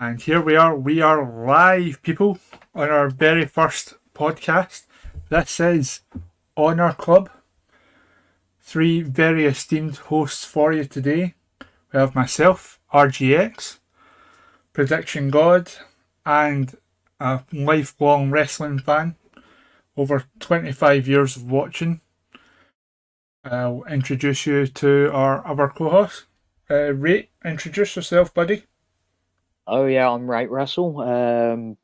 And here we are live, people, on our very first podcast. This is Honor Club. Three very esteemed hosts for you today. We have myself, RGX, Prediction God, and a lifelong wrestling fan. Over 25 years of watching. I'll introduce you to our other co-host. Rate, introduce yourself, buddy. Oh yeah, I'm RateWrestle.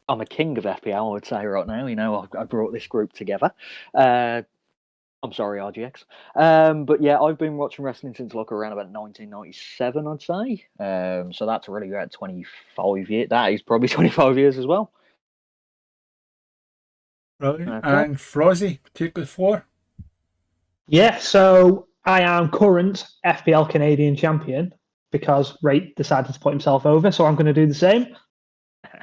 I'm a king of FPL, I would say right now. You know, I brought this group together. I'm sorry, RGX. But yeah, I've been watching wrestling since like around about 1997, I'd say. So that's really about 25 years. That is probably 25 years as well. Right. Okay. And Frozzy, take the floor. Yeah, so I am current FPL Canadian champion because Rate decided to put himself over, so I'm going to do the same.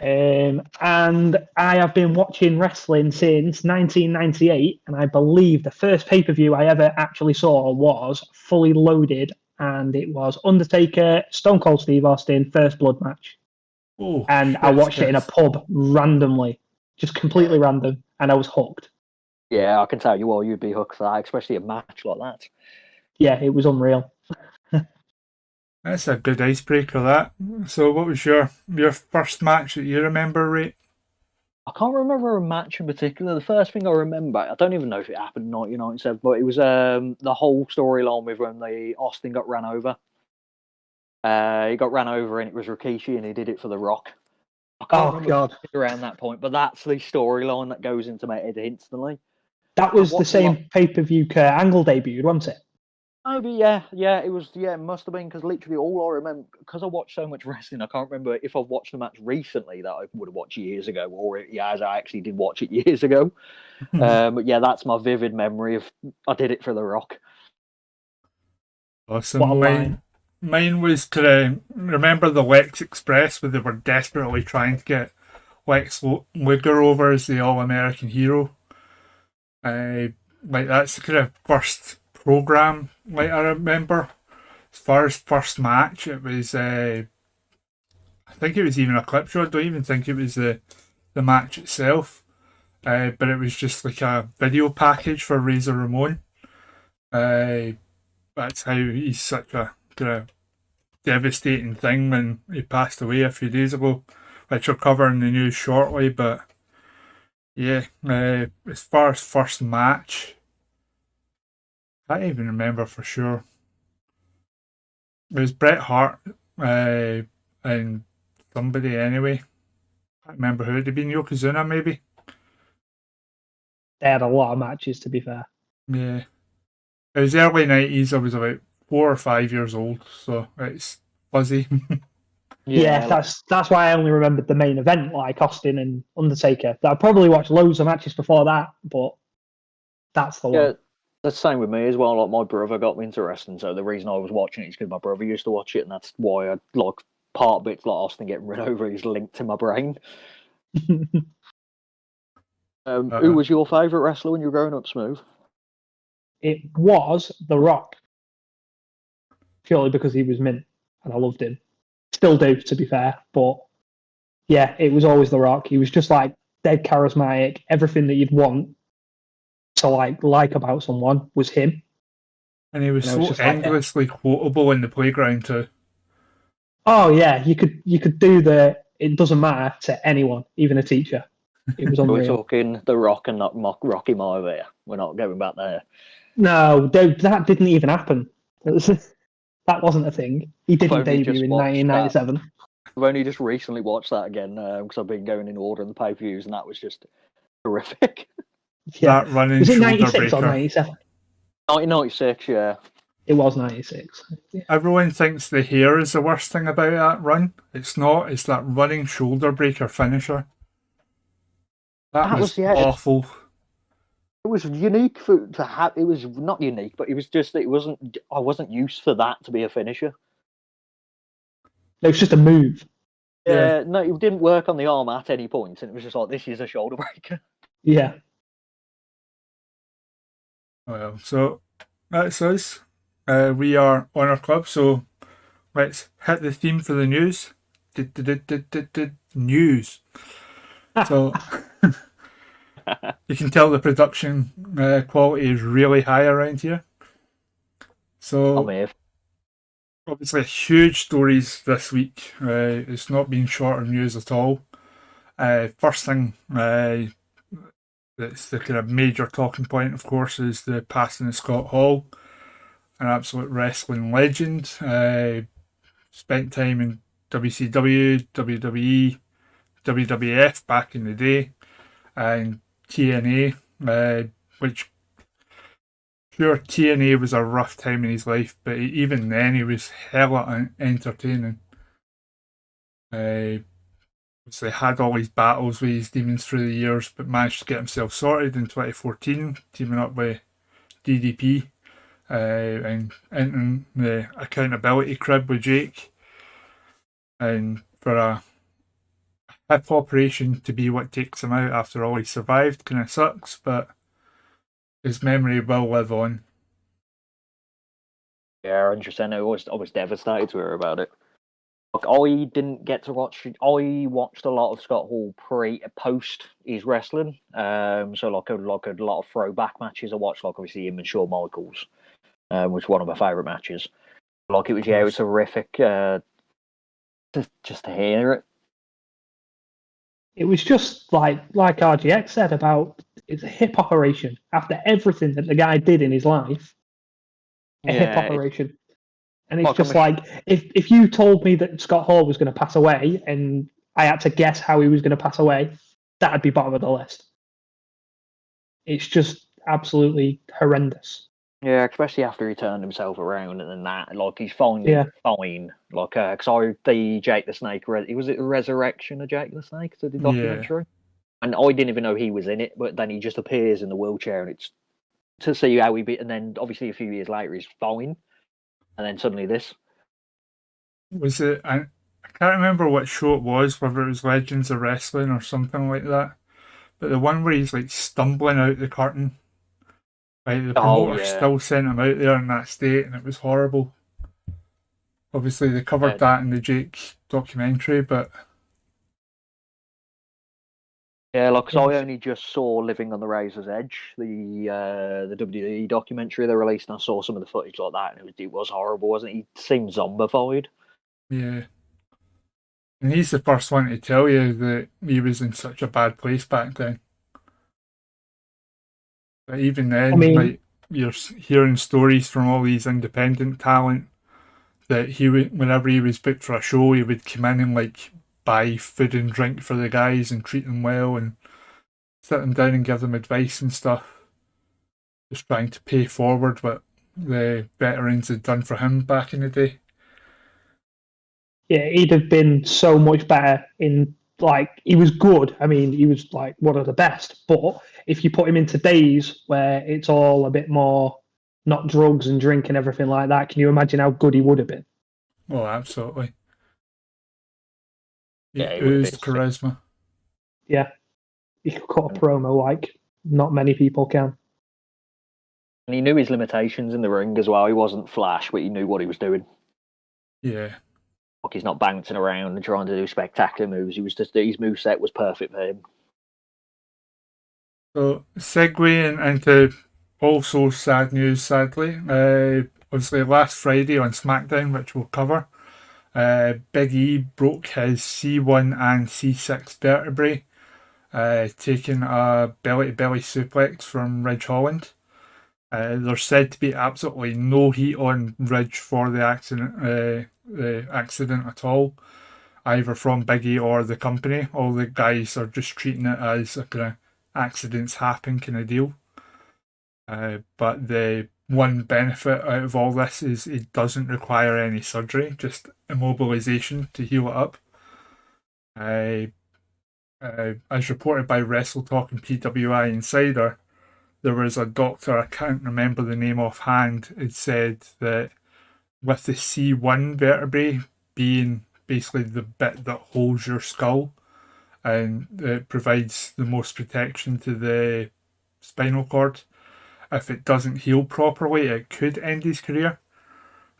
And I have been watching wrestling since 1998, and I believe the first pay-per-view I ever actually saw was Fully Loaded, and it was Undertaker, Stone Cold Steve Austin, First Blood match. Oh, and I watched it in a pub randomly, just completely random, and I was hooked. Yeah, I can tell you all you'd be hooked for that, especially a match like that. Yeah, it was unreal. That's a good icebreaker, that. So what was your first match that you remember, Ray? I can't remember a match in particular. The first thing I remember, I don't even know if it happened in 1997, but it was the whole storyline with when the Austin got ran over. He got ran over and it was Rikishi and he did it for The Rock. I can't remember God. around that point, but that's the storyline that goes into my head instantly. That was the same pay-per-view Kurt Angle debuted, wasn't it? Maybe, yeah, it was, it must have been, because literally all I remember, because I watched so much wrestling, I can't remember if I've watched a match recently that I would have watched years ago, or as I actually did watch it years ago. But yeah, that's my vivid memory of I did it for The Rock. Awesome. Mine was to remember the Lex Express, where they were desperately trying to get Lex Luger over as the All-American hero. That's the kind of first program I remember. As far as first match, it was I think it was even a clip show. I don't even think it was the match itself, but it was just like a video package for Razor Ramon. That's how he's such a kind of devastating thing when he passed away a few days ago, which I'll cover in the news shortly. But yeah, as far as first match, I can't even remember for sure. It was Bret Hart and somebody anyway. I can't remember who. It'd been Yokozuna maybe. They had a lot of matches, to be fair. Yeah. It was early 90s. I was about 4 or 5 years old, so it's fuzzy. Yeah, that's why I only remembered the main event, like Austin and Undertaker. I probably watched loads of matches before that, but that's the one. Yeah, that's the same with me as well. Like, my brother got me into wrestling, so the reason I was watching it is because my brother used to watch it, and that's why I like part bits like Austin getting run over is linked to my brain. Who was your favourite wrestler when you were growing up, Smooth? It was The Rock. Purely because he was mint, and I loved him. Still do, to be fair, but yeah, it was always The Rock. He was just like dead charismatic. Everything that you'd want to like about someone was him. And he was so endlessly quotable in the playground too. Oh yeah, you could do it doesn't matter to anyone, even a teacher. It was unreal. We're talking The Rock and not Rocky Maivia. We're not going back there. No, that didn't even happen. That wasn't a thing. He didn't debut in 1997. I've only just recently watched that again because I've been going in order in the pay-per-views, and that was just horrific. Yeah. That running was it shoulder 96 breaker. Or 97? 1996, yeah. It was 96. Yeah. Everyone thinks the hair is the worst thing about that run. It's not. It's that running shoulder breaker finisher. That was awful. It was unique to have. It was not unique, but it was just that it wasn't. I wasn't used for that to be a finisher. It was just a move. Yeah, no, it didn't work on the arm at any point, and it was just like, this is a shoulder breaker. Yeah. Well, so that's us. We are Honor Club, so let's hit the theme for the news. news. So you can tell the production quality is really high around here. So obviously huge stories this week. It's not been short of news at all. First thing that's the kind of major talking point, of course, is the passing of Scott Hall, an absolute wrestling legend. Spent time in WCW, WWE, WWF back in the day, and TNA, which sure TNA was a rough time in his life, but even then he was hella entertaining. So he had all his battles with his demons through the years, but managed to get himself sorted in 2014, teaming up with DDP and entering the accountability crib with Jake. And for a hip operation to be what takes him out after all he survived kind of sucks, but his memory will live on. Yeah, 100%. I was devastated to hear about it. Like, I didn't get to watch. I watched a lot of Scott Hall post his wrestling. So like a lot of throwback matches. I watched, like, obviously him and Shawn Michaels, which was one of my favourite matches. Like, it was horrific. Just to hear it. It was just like RGX said about it's a hip operation. After everything that the guy did in his life, a hip operation. And it's just like, if you told me that Scott Hall was going to pass away and I had to guess how he was going to pass away, that'd be bottom of the list. It's just absolutely horrendous. Yeah, especially after he turned himself around and then that, like, he's fine. Like, because the Jake the Snake, was it a resurrection of Jake the Snake, the documentary? Yeah. And I didn't even know he was in it, but then he just appears in the wheelchair and it's to see how he beat, and then obviously a few years later he's fine. And then suddenly this. Was it? I can't remember what show it was, whether it was Legends of Wrestling or something like that. But the one where he's like stumbling out the curtain. Like the promoter still sent him out there in that state, and it was horrible. Obviously, they covered that in the Jake documentary, but. Yeah, like, cause I only just saw Living on the Razor's Edge, the WWE documentary they released, and I saw some of the footage like that, and it was horrible, wasn't it? He seemed zombified. Yeah. And he's the first one to tell you that he was in such a bad place back then. But even then, like, you're hearing stories from all these independent talent that whenever he was booked for a show, he would come in and like buy food and drink for the guys and treat them well and sit them down and give them advice and stuff. Just trying to pay forward what the veterans had done for him back in the day. Yeah, he'd have been so much better in, like, he was good. I mean, he was like one of the best. But if you put him in today's where it's all a bit more not drugs and drink and everything like that, can you imagine how good he would have been? Oh, absolutely. He Yeah, oozed charisma. Yeah. He could cut a promo like not many people can. And he knew his limitations in the ring as well. He wasn't flash, but he knew what he was doing. Yeah. Like, he's not bouncing around and trying to do spectacular moves. He was just, his moveset was perfect for him. So, segueing into also sad news, sadly. Obviously, last Friday on Smackdown, which we'll cover, Big E broke his C1 and C6 vertebrae, taking a belly-to-belly suplex from Ridge Holland. There's said to be absolutely no heat on Ridge for the accident at all, either from Big E or the company. All the guys are just treating it as a kind of accidents happen kind of deal. But the one benefit out of all this is it doesn't require any surgery, just immobilization to heal it up. As reported by Wrestle Talk and PWI Insider, there was a doctor, I can't remember the name offhand, it said that with the C1 vertebrae being basically the bit that holds your skull and it provides the most protection to the spinal cord, if it doesn't heal properly, it could end his career.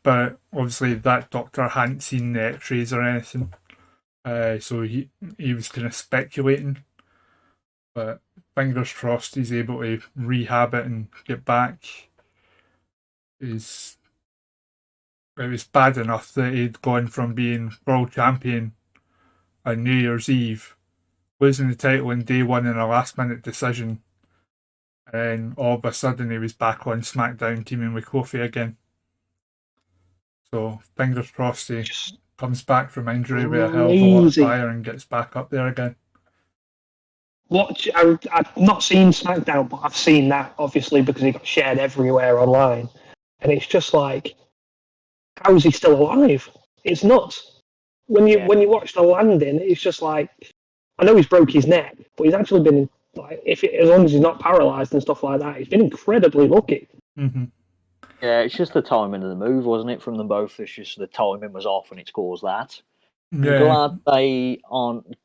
But obviously that doctor hadn't seen the x-rays or anything. So he was kind of speculating, but fingers crossed he's able to rehab it and get back. It was bad enough that he'd gone from being world champion on New Year's Eve, losing the title in day one in a last minute decision, and then all of a sudden he was back on Smackdown teaming with Kofi again. So fingers crossed he comes back from injury with a hell of a lot of fire and gets back up there again. I've not seen Smackdown, but I've seen that obviously because it got shared everywhere online, and it's just like, how is he still alive? It's nuts. When you watch the landing, it's just like, I know he's broke his neck, but he's actually been like, as long as he's not paralysed and stuff like that, he's been incredibly lucky. Mm-hmm. Yeah, it's just the timing of the move, wasn't it, from them both? It's just the timing was off and it's caused that. Yeah. I'm glad they aren't,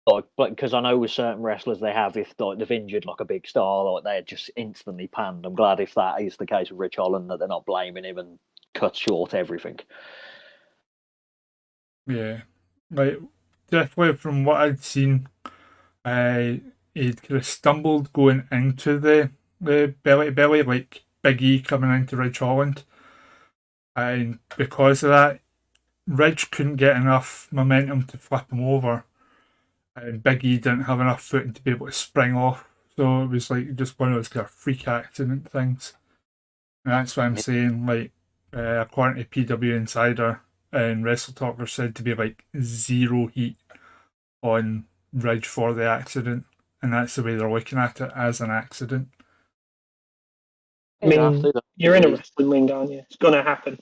like, because I know with certain wrestlers they have, if like they've injured like a big star, like they're just instantly panned. I'm glad if that is the case with Rich Holland that they're not blaming him and cut short everything. Yeah, like definitely from what I'd seen, he'd kind of stumbled going into the belly to belly, like Big E coming into Ridge Holland, and because of that, Ridge couldn't get enough momentum to flip him over, and Big E didn't have enough footing to be able to spring off. So it was like just one of those kind of freak accident things. And that's what I'm saying. Like according to PW Insider and Wrestle Talker said to be like 0 heat on Ridge for the accident, and that's the way they're looking at it, as an accident. I mean, you're in a wrestling ring, aren't you? It's gonna happen.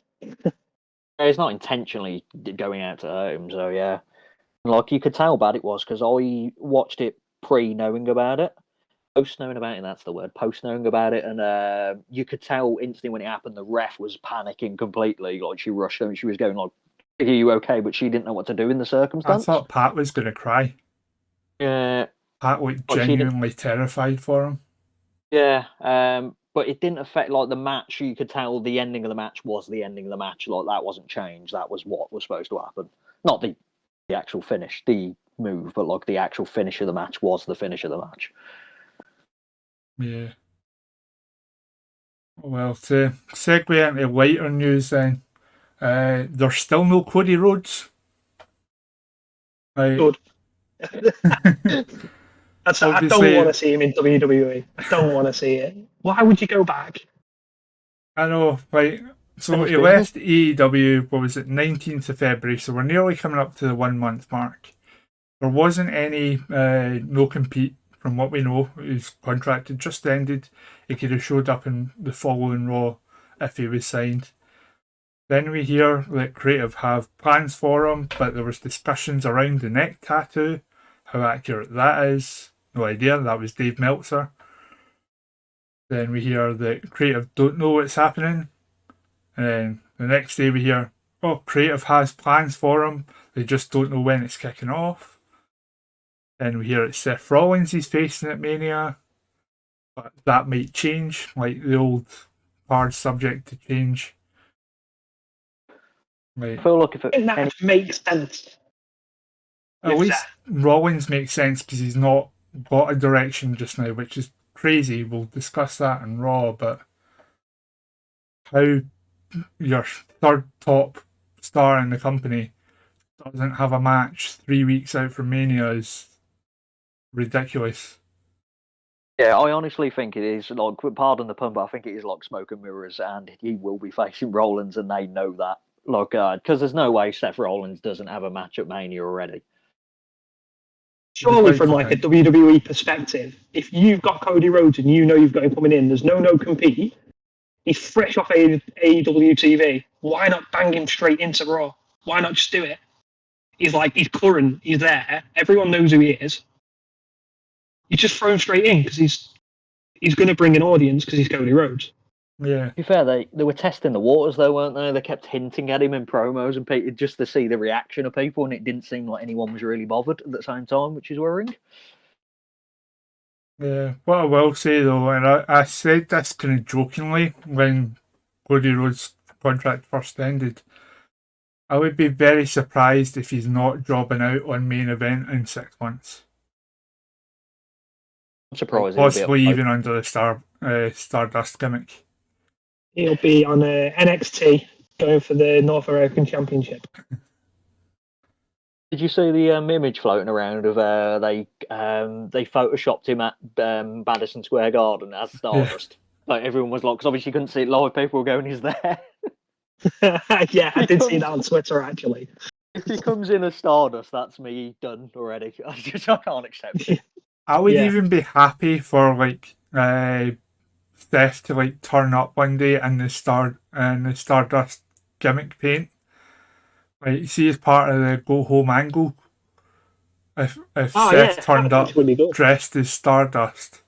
He's not intentionally going out to hurt him, so yeah. Like, you could tell how bad it was because I watched it pre-knowing about it. Post-knowing about it, that's the word. Post-knowing about it, and you could tell instantly when it happened, the ref was panicking completely. Like, she rushed him, she was going like, "Are you okay?" But she didn't know what to do in the circumstance. I thought Pat was going to cry. Yeah. Pat looked genuinely terrified for him. Yeah, but it didn't affect like the match. You could tell the ending of the match was the ending of the match. Like, that wasn't changed. That was what was supposed to happen. Not the actual finish, the move, but like the actual finish of the match was the finish of the match. Yeah. Well, to segue into lighter news then, there's still no Cody Rhodes. Good. I don't want to see him in WWE. I don't want to see it. Why would you go back? I know, like, so he left AEW, what was it, 19th of February, so we're nearly coming up to the 1 month mark. There wasn't any no compete from what we know. His contract had just ended. He could have showed up in the following Raw if he was signed. Then we hear that Creative have plans for him, but there was discussions around the neck tattoo. How accurate that is, no idea. That was Dave Meltzer. Then we hear that Creative don't know what's happening. And then the next day we hear, oh, Creative has plans for him. They just don't know when it's kicking off. Then we hear it's Seth Rollins he's facing at Mania. But that might change, like the old hard subject to change. Like, I feel like if that makes sense. At least Rollins makes sense because he's not got a direction just now, which is crazy. We'll discuss that in Raw, but how your third top star in the company doesn't have a match 3 weeks out from Mania is ridiculous. Yeah, I honestly think it is, like, pardon the pun, but I think it is like smoke and mirrors, and he will be facing Rollins, and they know that. Like, because there's no way Seth Rollins doesn't have a match at Mania already. Surely, from like a WWE perspective, if you've got Cody Rhodes and you know you've got him coming in, there's no compete. He's fresh off AEW TV. Why not bang him straight into Raw? Why not just do it? He's current. He's there. Everyone knows who he is. You just throw him straight in because he's going to bring an audience because he's Cody Rhodes. Yeah. To be fair, they were testing the waters though, weren't they? They kept hinting at him in promos and people, just to see the reaction of people, and it didn't seem like anyone was really bothered at the same time, which is worrying. Yeah, what I will say though, and I said this kind of jokingly when Cody Rhodes' contract first ended, I would be very surprised if he's not jobbing out on main event in 6 months. I'm surprised. Possibly even under the Stardust gimmick. He'll be on NXT going for the North American Championship. Did you see the image floating around of they photoshopped him at Madison Square Garden as Stardust? Yeah. Like everyone was like, because obviously you couldn't see it live. People were going, "He's there." Yeah, I did see that on Twitter actually. If he comes in as Stardust, that's me done already. I can't accept it. I would even be happy for like Steph to like turn up one day in the Stardust gimmick paint. Like, see, as part of the go home angle. If Seth turned up dressed as Stardust,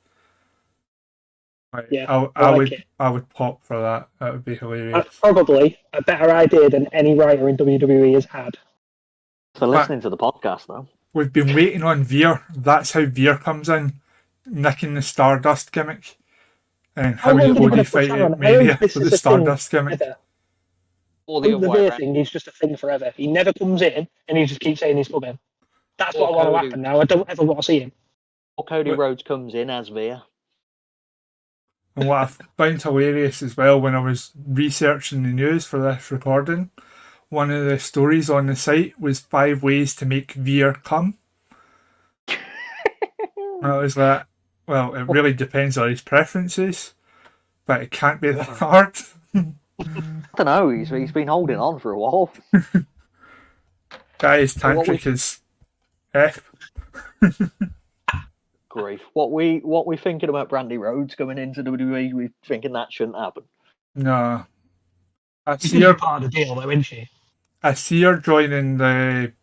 like, I would pop for that. That would be hilarious. That's probably a better idea than any writer in WWE has had. For listening to the podcast, though. We've been waiting on Veer. That's how Veer comes in, nicking the Stardust gimmick. And how would he fight at Mania for the Stardust gimmick? Or the Veer thing is just a thing forever. He never comes in and he just keeps saying he's coming. That's what I want to happen now. I don't ever want to see him. Or Cody Rhodes comes in as Veer. And what I found hilarious as well when I was researching the news for this recording, one of the stories on the site was 5 ways to make Veer come. I was like, well, it really depends on his preferences, but it can't be that hard. I don't know. He's been holding on for a while. Guy's tantric is F. Grief. What we thinking about Brandy Rhodes coming into WWE? We thinking that shouldn't happen. No, I see her part of the deal, though, isn't she? I see her joining the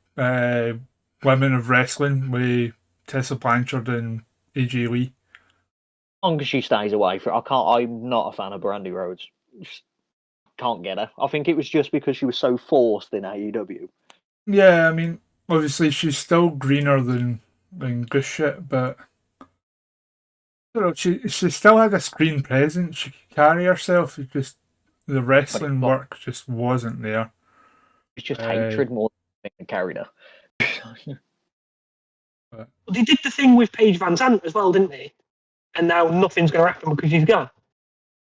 Women of Wrestling with Tessa Blanchard and AJ Lee. As long as she stays away from, I'm not a fan of Brandy Rhodes. Just can't get her. I think it was just because she was so forced in AEW. Yeah, I mean, obviously she's still greener than good shit, but you know, she still had a screen presence. She could carry herself. It just the wrestling work just wasn't there. It's just hatred more than carried her. Well, they did the thing with Paige Van Zandt as well, didn't they? And now nothing's going to happen because she's gone.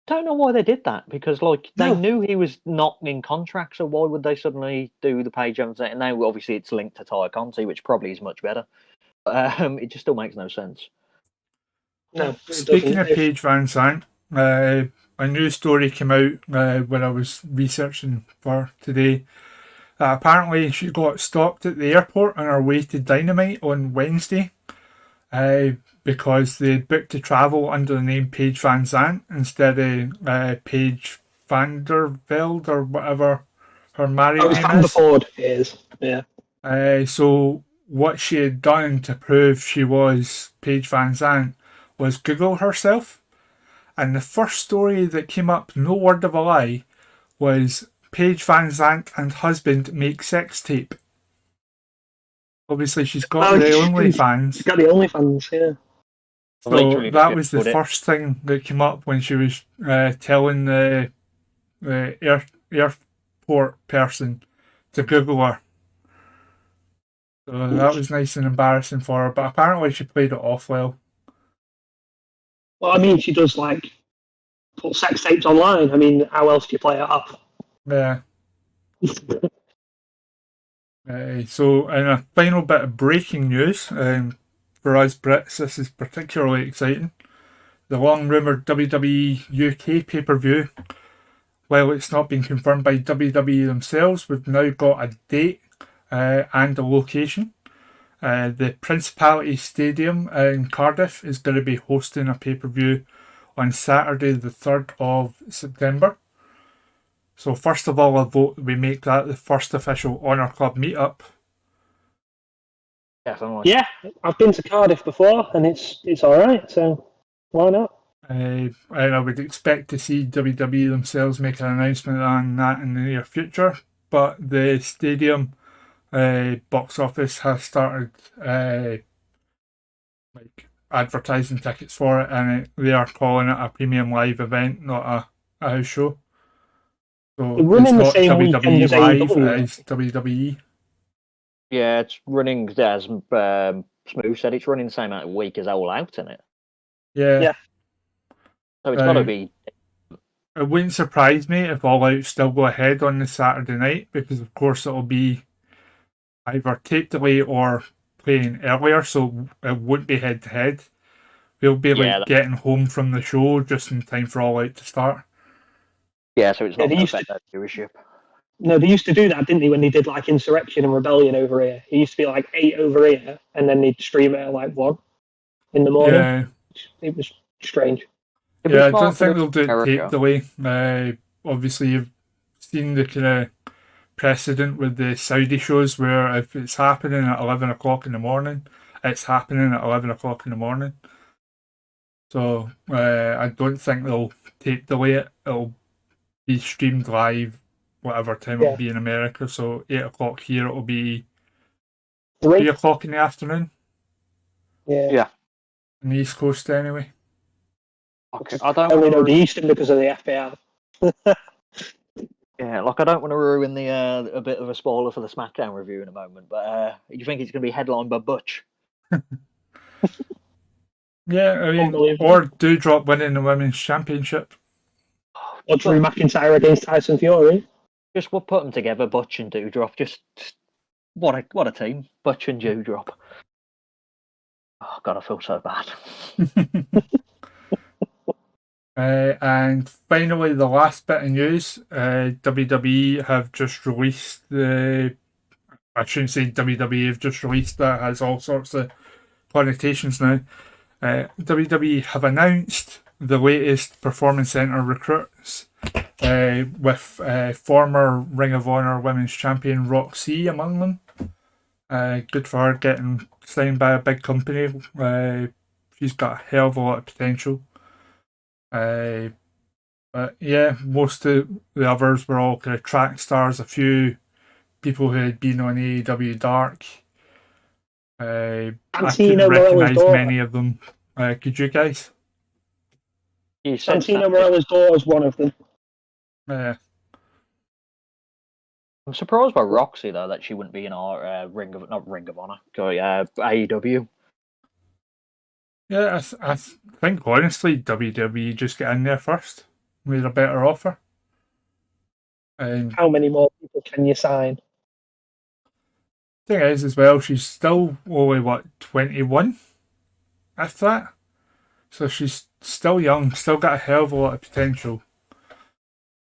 I don't know why they did that, because they knew he was not in contract, so why would they suddenly do the Paige Van Zandt? And now obviously it's linked to Ty Conti, which probably is much better. It just still makes no sense. No. Speaking of Paige Van Zandt, a news story came out when I was researching for today. Apparently she got stopped at the airport on her way to Dynamite on Wednesday because they booked to travel under the name Paige Van Zandt instead of Paige Vandervelde or whatever her married name is. Vanderford is, yeah. So what she had done to prove she was Paige Van Zandt was Google herself, and the first story that came up, no word of a lie, was Paige Van Zandt and husband make sex tape. Obviously, she's got the OnlyFans. She's got the OnlyFans, yeah. So that was the first thing that came up when she was telling the airport person to Google her. So that was nice and embarrassing for her, but apparently she played it off well. Well, I mean, she does put sex tapes online. I mean, how else do you play it off? Yeah. So, in a final bit of breaking news, for us Brits, this is particularly exciting. The long-rumoured WWE UK pay-per-view, while it's not been confirmed by WWE themselves, we've now got a date and a location. The Principality Stadium in Cardiff is going to be hosting a pay-per-view on Saturday the 3rd of September. So first of all, I vote we make that the first official Honour Club meetup. Definitely. Yeah, I've been to Cardiff before and it's alright, so why not? And I would expect to see WWE themselves make an announcement on that in the near future, but the stadium box office has started advertising tickets for it, and they are calling it a premium live event, not a house show. So They're running the it's not same weekend WWE as Live, AEW. it's WWE. Yeah, it's running, as Smooth said, it's running the same amount of week as All Out, isn't it? Yeah. Yeah. So it's got to be. It wouldn't surprise me if All Out still go ahead on the Saturday night, because of course it'll be either tape delay or playing earlier, so it won't be head to head. We'll be Yeah, getting home from the show just in time for All Out to start. Yeah, so it's not they going to used affect that viewership. No, they used to do that, didn't they, when they did like Insurrection and Rebellion over here? It used to be like 8 over here, and then they'd stream it at like 1 in the morning. Yeah, It was strange. It'd be yeah. I don't smart to think do they'll do it tape America. delay. Obviously, you've seen the kind of precedent with the Saudi shows where if it's happening at 11 o'clock in the morning, it's happening at 11 o'clock in the morning. So I don't think they'll tape delay it. It'll be streamed live whatever time it'll Yeah. be in America. So 8 o'clock here, it'll be 3? 3 o'clock in the afternoon Yeah. on the East Coast anyway. Okay, I don't I only want know the to. Eastern because of the FAR. Yeah, like I don't want to ruin the a bit of a spoiler for the SmackDown review in a moment, but you think it's going to be headlined by Butch? Yeah, I mean, Unbelievable. or Doudrop winning the women's championship. Or Drew McIntyre against Tyson Fury. Just we'll put them together, Butch and Doudrop. Just what a team, Butch and Doudrop. Oh God, I feel so bad. And finally, the last bit of news: WWE have just released the. I shouldn't say WWE have just released that, has all sorts of connotations now. WWE have announced the latest Performance Center recruits, with former Ring of Honor Women's Champion Roxy among them. Good for her getting signed by a big company. She's got a hell of a lot of potential. But yeah, most of the others were all kind of track stars. A few people who had been on AEW Dark. I couldn't Santino Morella's recognise daughter. many of them. Could you guys? You said Santino Morella's daughter's one of them. I'm surprised by Roxy though that she wouldn't be in our Ring of Honor, sorry, AEW. Yeah, I think honestly WWE just get in there first, made a better offer. How many more people can you sign? Thing is, as well, she's still only 21, if that. So she's still young, still got a hell of a lot of potential.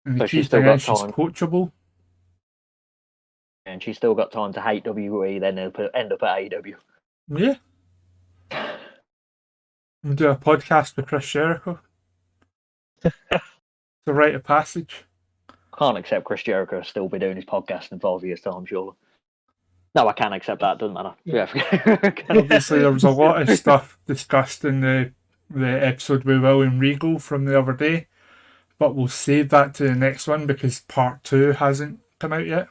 And the So key she's still thing got is, she's time. coachable. And she's still got time to hate WWE, then end up at AEW. Yeah. We'll do a podcast with Chris Jericho. The rite of passage. I can't accept Chris Jericho will still be doing his podcast in 5 years' time, surely. No, I can accept that. Doesn't matter. Yeah. Obviously, there was a lot of stuff discussed in the episode with William Regal from the other day, but we'll save that to the next one because part 2 hasn't come out yet.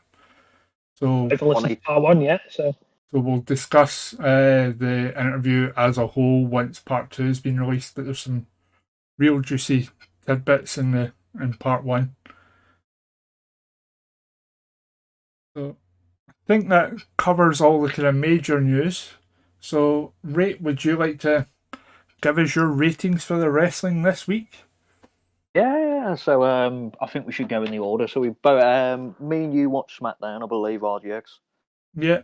So I haven't listened to part 1 yet, so we'll discuss the interview as a whole once part 2 has been released. But there's some real juicy tidbits in part 1. So I think that covers all the kind of major news. So, Rate, would you like to give us your ratings for the wrestling this week? Yeah, so I think we should go in the order. So we both, me and you watched SmackDown, I believe, RGX. Yeah.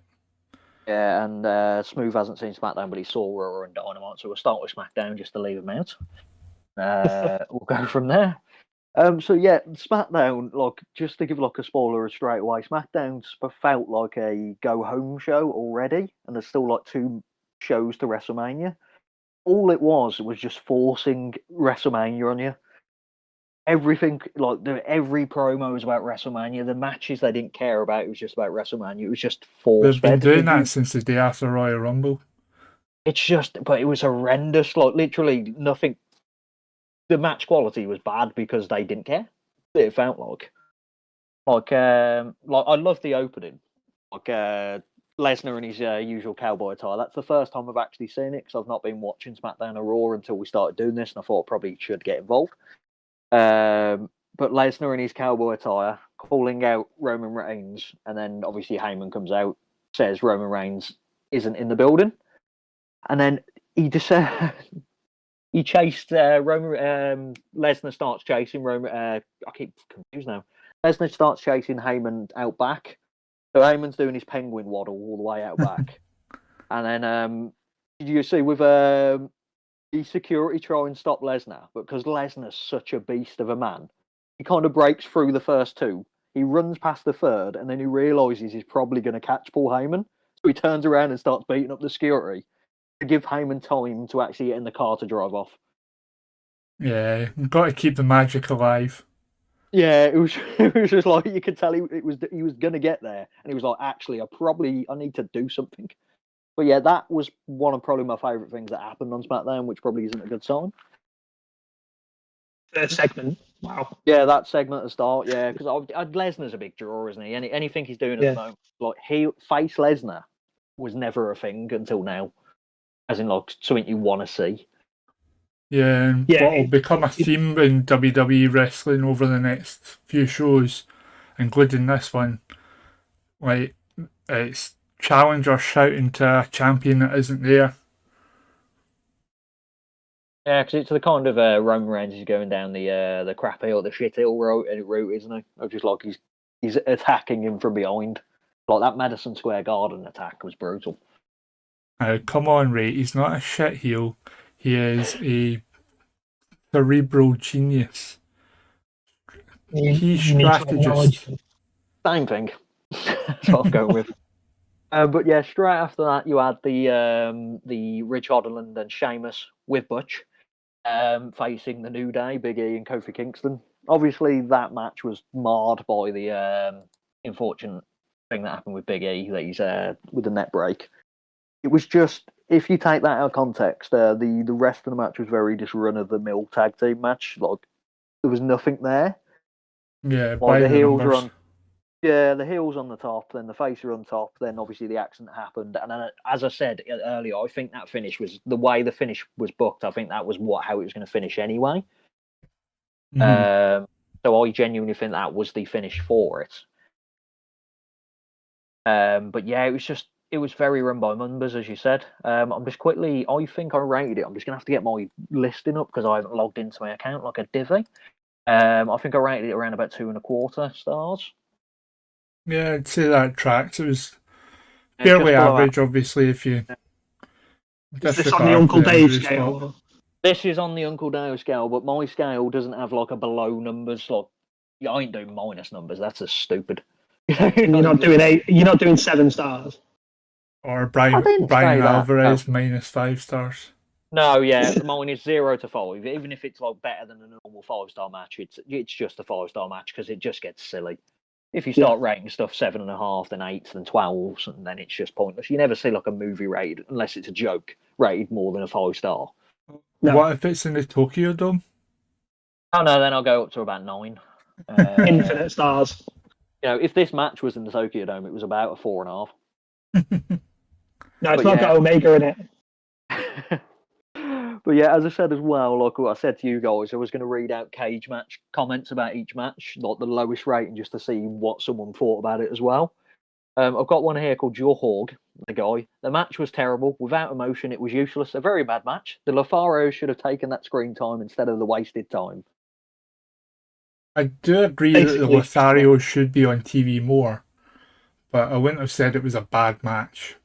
Yeah, and Smooth hasn't seen SmackDown, but he saw Raw and Dynamite. So we'll start with SmackDown just to leave him out. We'll go from there. So yeah, SmackDown, like just to give like a spoiler straight away, SmackDown's felt like a go home show already, and there's still like 2 shows to WrestleMania. All it was just forcing WrestleMania on you. Everything, like every promo was about WrestleMania. The matches they didn't care about, it was just about WrestleMania. It was just force They've been fed. doing that since the day after Royal Rumble. It's just, but it was horrendous. Like literally nothing. The match quality was bad because they didn't care. It felt like I love the opening, like Lesnar in his usual cowboy attire. That's the first time I've actually seen it because I've not been watching SmackDown or Raw until we started doing this, and I thought I probably should get involved. but Lesnar in his cowboy attire, calling out Roman Reigns, and then obviously Heyman comes out, says Roman Reigns isn't in the building, and then he just he chased Roman. Lesnar starts chasing Roman. I keep confused now. Lesnar starts chasing Heyman out back, so Heyman's doing his penguin waddle all the way out back, and then did you see with the security try and stop Lesnar, but because Lesnar's such a beast of a man, he kind of breaks through the first two. He runs past the third, and then he realizes he's probably going to catch Paul Heyman, so he turns around and starts beating up the security to give Heyman time to actually get in the car to drive off. Yeah, you've got to keep the magic alive. Yeah, it was just like you could tell he was going to get there, and he was like, actually, I need to do something. But yeah, that was one of probably my favourite things that happened on SmackDown, which probably isn't a good sign. Third segment, wow. Yeah, that segment at the start, yeah, because Lesnar's a big draw, isn't he? Anything he's doing at the moment, like face Lesnar was never a thing until now, as in like something you want to see. Yeah, and what will become a theme in WWE wrestling over the next few shows, including this one, like it's challenger shouting to a champion that isn't there. Yeah, because it's the kind of Roman Reigns is going down the crap hill, the shit hill route, isn't he? Of just like he's attacking him from behind. Like that Madison Square Garden attack was brutal. Come on, Ray, he's not a shit heel. He is a cerebral genius. He's strategist. Same thing. That's what I'm going with. But yeah, straight after that, you had the Rich Hodderland and Sheamus with Butch facing the New Day, Big E and Kofi Kingston. Obviously, that match was marred by the unfortunate thing that happened with Big E, that he's with the net break. It was just, if you take that out of context, the rest of the match was very just run-of-the-mill tag team match. Like, there was nothing there. Yeah, like the heels were on. Yeah, the heels on the top, then the face are on top, then obviously the accident happened. And then, as I said earlier, I think that finish was the way the finish was booked. I think that was how it was going to finish anyway. So I genuinely think that was the finish for it. But yeah, it was very run by numbers, as you said. I'm just quickly, I think I rated it. I'm just going to have to get my listing up because I haven't logged into my account like a divvy. I think I rated it around about 2.25 stars. Yeah, I'd say that tracks. It was fairly average, obviously, if you... Is this on the Uncle Dave scale? This is on the Uncle Dave scale, but my scale doesn't have like a below numbers. Like, I ain't doing minus numbers. That's just stupid. You're not doing 8. You're not doing 7 stars. Or Brian Alvarez -5 stars. No, yeah, mine is 0 to 5. Even if it's like better than a normal 5-star match, it's just a 5-star match because it just gets silly. If you start rating stuff 7.5, then 8s, then 12s, and then it's just pointless. You never see like a movie rated, unless it's a joke, rated more than a 5-star. No. What if it's in the Tokyo Dome? Oh no, then I'll go up to about 9. Infinite stars. You know, if this match was in the Tokyo Dome, it was about a 4.5. No, it's not got Omega in it. But yeah, as I said as well, like what I said to you guys, I was going to read out cage match comments about each match, like the lowest rating, just to see what someone thought about it as well. I've got one here called Joe Hogg, the guy. The match was terrible. Without emotion, it was useless. A very bad match. The Lofaros should have taken that screen time instead of the wasted time. I do agree that the Lotharios should be on TV more, but I wouldn't have said it was a bad match.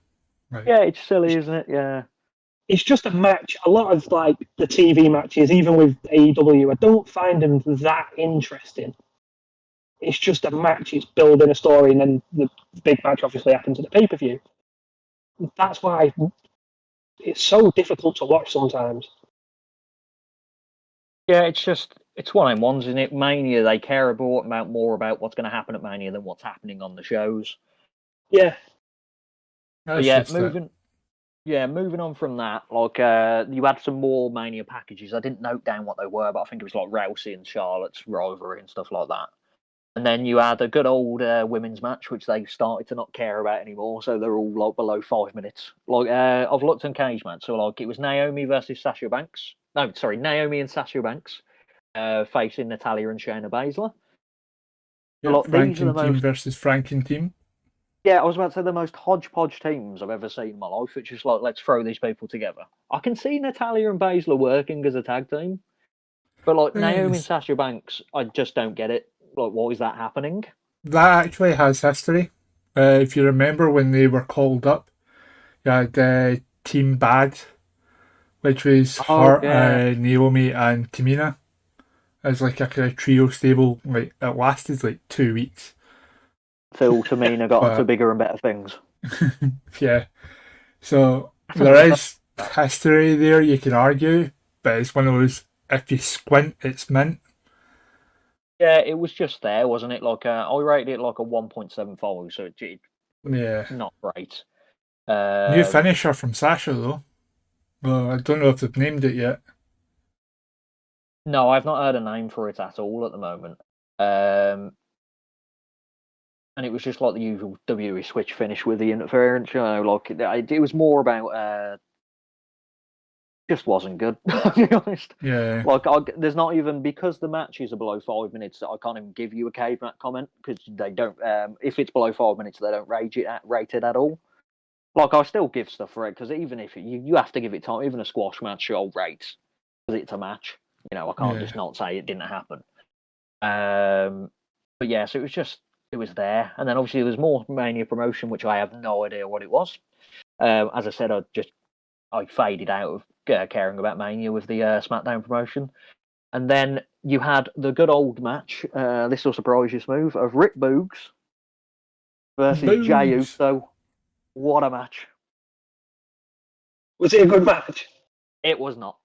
Right. Yeah, it's silly, isn't it? Yeah. It's just a match. A lot of like the TV matches, even with AEW, I don't find them that interesting. It's just a match. It's building a story, and then the big match obviously happens at the pay-per-view. That's why it's so difficult to watch sometimes. Yeah, it's one of them ones, isn't it? Mania, they care more about what's going to happen at Mania than what's happening on the shows. Yeah. But yeah, moving on from that, like you had some more Mania packages. I didn't note down what they were, but I think it was like Rousey and Charlotte's rivalry and stuff like that. And then you had a good old women's match, which they started to not care about anymore. So they're all like below 5 minutes. Like I've looked on cage match, so like it was Naomi versus Sasha Banks. No, sorry, Naomi and Sasha Banks. facing Natalia and Shayna Baszler. Yeah, These are the Franken team most. versus Franken team. Yeah, I was about to say the most hodgepodge teams I've ever seen in my life. It's just like, let's throw these people together. I can see Natalia and Baszler working as a tag team, but like Naomi and Sasha Banks, I just don't get it. Like, what is that happening? That actually has history. If you remember when they were called up, you had Team Bad, which was her, Naomi, and Tamina, as like a kind of trio stable. Like it lasted like 2 weeks. Till Tamina got onto bigger and better things. Yeah. So there is history there, you can argue, but it's one of those, if you squint, it's mint. Yeah, it was just there, wasn't it? Like I rated it like a 1.75, so Yeah. not great. New finisher from Sasha though. Well, I don't know if they've named it yet. No, I've not heard a name for it at all at the moment. And it was just like the usual WWE switch finish with the interference. You know, like it was more about just wasn't good. To be honest. Yeah. Like there's not even, because the matches are below 5 minutes. I can't even give you a caveman comment because they don't. If it's below 5 minutes, they don't rate it at all. Like I still give stuff for it because even if you have to give it time, even a squash match I'll rate because it's a match. You know, I can't just not say it didn't happen. But yeah, so it was there, and then obviously there was more Mania promotion, which I have no idea what it was. As I said, I faded out of caring about Mania with the SmackDown promotion, and then you had the good old match. This will surprise you, Smooth, of Rick Boogs versus Jey Uso. What a match! Was it a good match? It was not.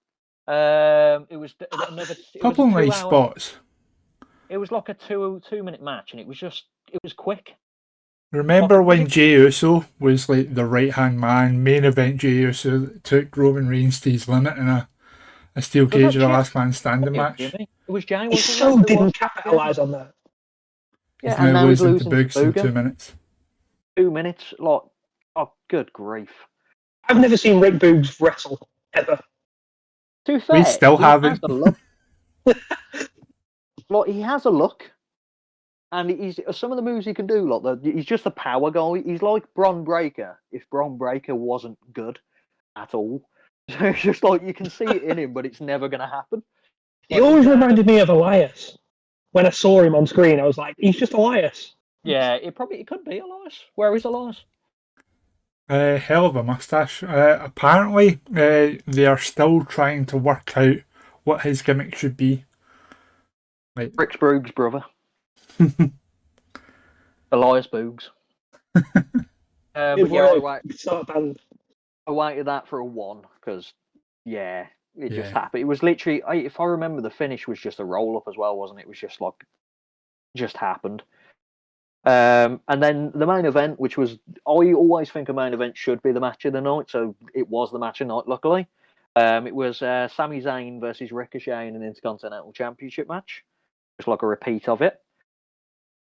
It was another. Couple nice spots. It was like a 2-minute match, and it was quick. Remember when Jey Uso was like the right hand man, main event Jey Uso took Roman Reigns to his limit in a steel cage or a last man standing match? It was Jey. He so didn't capitalise on that. Yeah, and now he's losing to Boogs in 2 minutes. 2 minutes, like, oh, good grief! I've never seen Rick Boogs wrestle ever. To be fair, we still haven't. Like, he has a look, and he's some of the moves he can do. Like he's just a power guy. He's like Bron Breakker if Bron Breakker wasn't good at all. So it's just like you can see it in him, but it's never going to happen. He always reminded me of Elias. When I saw him on screen, I was like, he's just Elias. Yeah, it could be Elias. Where is Elias? Hell of a mustache. Apparently, they are still trying to work out what his gimmick should be. Like Rick Boogs' brother. Elias Boogs. But yeah, I waited that for a 1 because, yeah, it just happened. It was literally, if I remember, the finish was just a roll up as well, wasn't it? It was just like, just happened. And then the main event, which was, I always think a main event should be the match of the night, so it was the match of the night, luckily. It was Sami Zayn versus Ricochet in an Intercontinental Championship match, just like a repeat of it.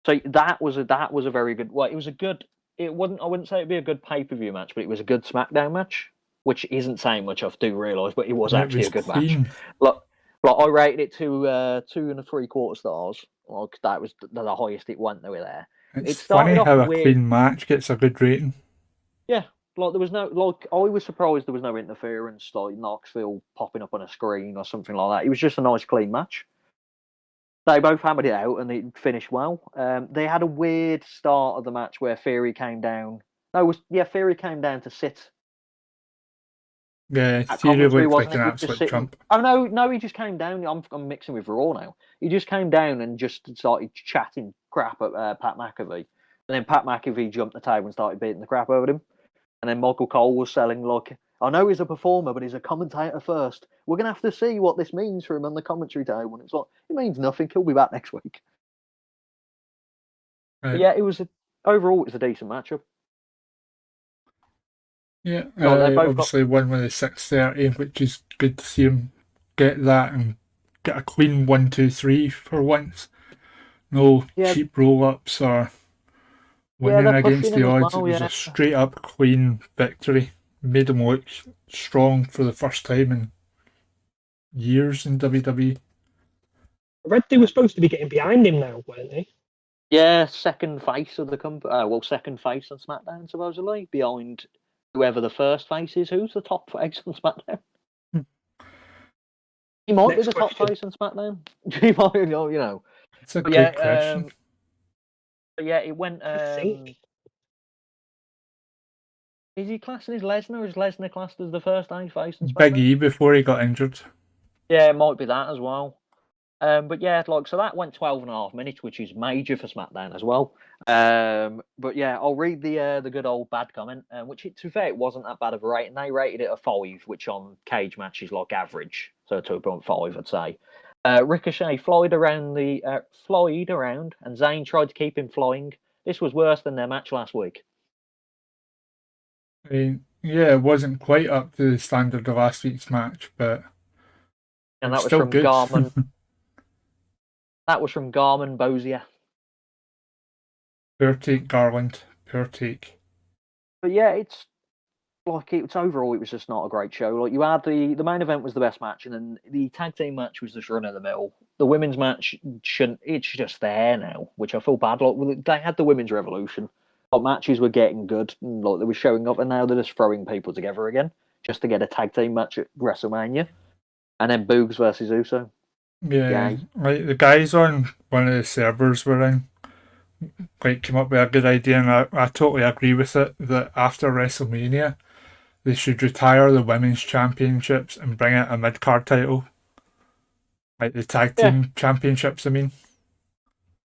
So that was a very good. Well, it was a good. It wouldn't. I wouldn't say it'd be a good pay-per-view match, but it was a good SmackDown match, which isn't saying much. I do realise, but it was actually a good match. Like I rated it to 2 3/4 stars. Like that was the highest it went. They were there. It's funny how a clean match gets a good rating. Yeah, like there was no, like I was surprised there was no interference, like Knoxville popping up on a screen or something like that. It was just a nice clean match. They both hammered it out and it finished well. They had a weird start of the match where Theory came down. Theory came down to sit. Yeah, Theory looked like an absolute trump. Oh no, he just came down. I'm mixing with Raw now. He just came down and just started chatting crap at Pat McAfee, and then Pat McAfee jumped the table and started beating the crap out of him. And then Michael Cole was selling like, I know he's a performer, but he's a commentator first. We're going to have to see what this means for him on the commentary table. And it's like, it means nothing. He'll be back next week. Right. Yeah, overall, it was a decent matchup. Yeah, obviously won with a 6:30, which is good to see him get that and get a clean 1, 2, 3 for once. No cheap roll-ups or winning against the odds. It was a straight-up clean victory. Made him look strong for the first time in years in WWE. I read they were supposed to be getting behind him now, weren't they? Yeah, second face of the company. Second face on SmackDown, supposedly, behind whoever the first face is. Who's the top face on SmackDown? He might be the top face on SmackDown. He might, you know. It's a good question. But yeah, it went. I think. Is he classing as Lesnar, or is Lesnar classed as the first face on SmackDown? Big E before he got injured. Yeah, it might be that as well. But yeah, so that went 12.5 minutes, which is major for SmackDown as well. But yeah, I'll read the good old bad comment, which to be fair, it wasn't that bad of a rating. They rated it a 5, which on cage matches like average, so 2.5, I'd say. Ricochet flied around, and Zayn tried to keep him flying. This was worse than their match last week. I mean, yeah, it wasn't quite up to the standard of last week's match, but and that was still from good. Garmin. That was from Garmin Bozier. Poor take, Garland. Poor take. But yeah, it's overall, it was just not a great show. Like, you had the main event was the best match, and then the tag team match was just run of the mill. The women's match it's just there now, which I feel bad. Like, they had the women's revolution. Like, matches were getting good, and like they were showing up, and now they're just throwing people together again just to get a tag team match at WrestleMania, and then Boogs versus Uso. Yeah, like the guys on one of the servers were in, like, came up with a good idea, and I totally agree with it, that after WrestleMania they should retire the women's championships and bring out a mid-card title, like the tag team championships, I mean.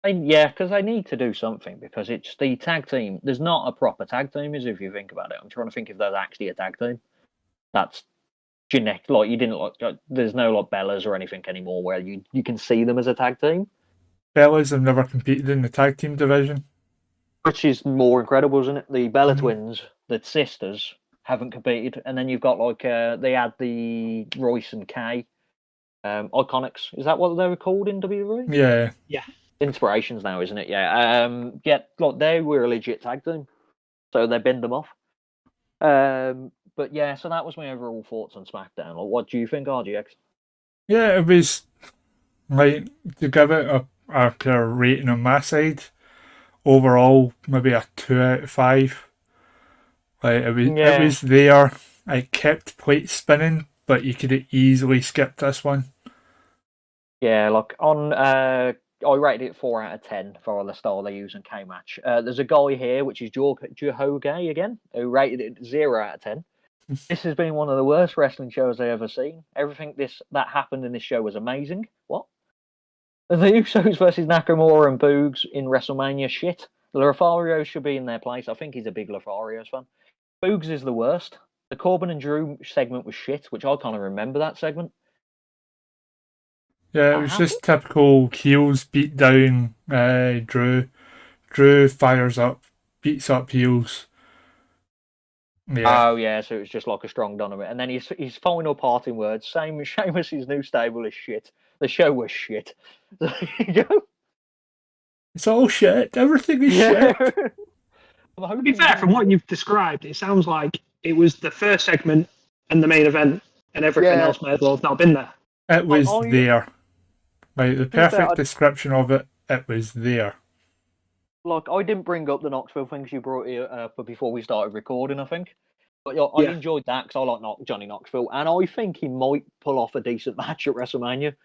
Yeah, because they need to do something, because it's the tag team. There's not a proper tag team, if you think about it. I'm trying to think if there's actually a tag team. That's generic. Like, you didn't like. There's no like Bellas or anything anymore where you can see them as a tag team. Bellas have never competed in the tag team division, Which is more incredible, isn't it? The Bella twins, the sisters, haven't competed, and then you've got they had the Royce and Kay, Iconics. Is that what they were called in WWE? Yeah. Yeah. Inspirations now, isn't it? Yeah. Like, they were a legit tag team, so they binned them off. But yeah, so that was my overall thoughts on SmackDown. Like, what do you think, RGX? Yeah, it was, like, to give it a kind of rating on my side, overall maybe a 2 out of 5. Like, it was there. I kept plate spinning, but you could have easily skipped this one. Yeah, like I rated it 4 out of 10 for the style they use in K-Match. There's a guy here, which is Johoge again, who rated it 0 out of 10. This has been one of the worst wrestling shows I've ever seen. Everything that happened in this show was amazing. What? The Usos versus Nakamura and Boogs in WrestleMania, shit. The Lotharios should be in their place. I think he's a big Lotharios fan. Boogs is the worst. The Corbin and Drew segment was shit, which I kind of remember that segment. Yeah, it was just typical heels beat down Drew. Drew fires up, beats up heels. Yeah. Oh yeah, so it was just like a strong Dynamite. And then his final parting words, Sheamus' new stable is shit. The show was shit. There you go. It's all shit. Everything is shit. To be fair, from what you've described, it sounds like it was the first segment and the main event, and everything else may as well have not been there. It was there. Like, the perfect description of it, it was there. Like, I didn't bring up the Knoxville things you brought up before we started recording, I think. But I enjoyed that because I like Johnny Knoxville, and I think he might pull off a decent match at WrestleMania.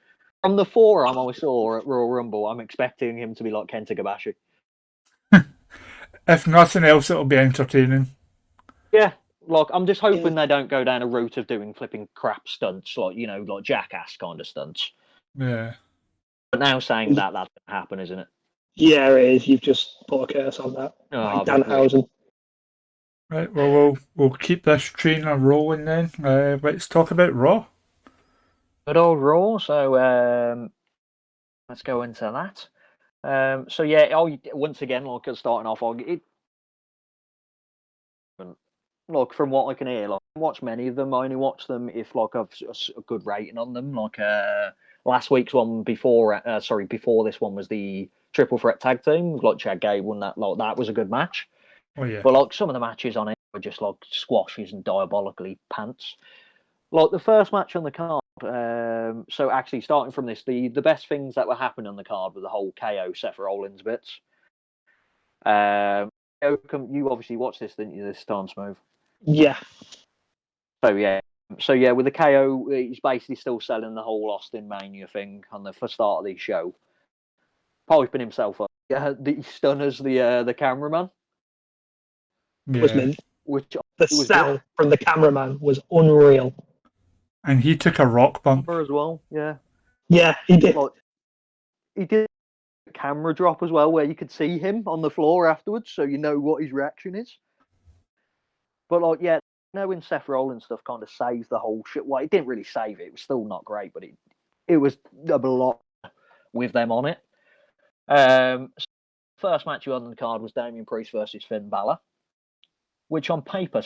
From the forearm I saw at Royal Rumble, I'm expecting him to be like Kenta Kobashi. If nothing else, it'll be entertaining. Yeah, like, I'm just hoping they don't go down a route of doing flipping crap stunts, like, like Jackass kind of stunts. Yeah. But now saying that doesn't happen, isn't it? Yeah, it is. You've just put a curse on that. Like Danhausen. Right, well, we'll keep this train rolling then. Let's talk about Raw. Good old Raw. So let's go into that. So yeah, once again, like, starting off, look, from what I can hear, like, I watch many of them. I only watch them if like I've a good rating on them. Like last week's one before this one was the Triple Threat Tag Team. Like, Chad Gable won that. Like, that was a good match. Oh yeah. But like, some of the matches on it were just like squashes and diabolically pants. Like, the first match on the card So actually, starting from this, the best things that were happening on the card were the whole KO Seth Rollins bits. You obviously watched this, didn't you? This time, Smooth. Yeah. So yeah, with the KO, he's basically still selling the whole Austin Mania thing on the start of the show, piping himself up. Yeah, the stunners the cameraman. Yeah. Was mint. Which the sell from the cameraman was unreal. And he took a rock bump as well. Yeah. Yeah, he did. Like, he did a camera drop as well, where you could see him on the floor afterwards, so you know what his reaction is. But like, yeah, knowing Seth Rollins stuff kind of saves the whole shit. Well, it didn't really save it. It was still not great, but it was a lot with them on it. First match you had on the card was Damian Priest versus Finn Balor, which on paper.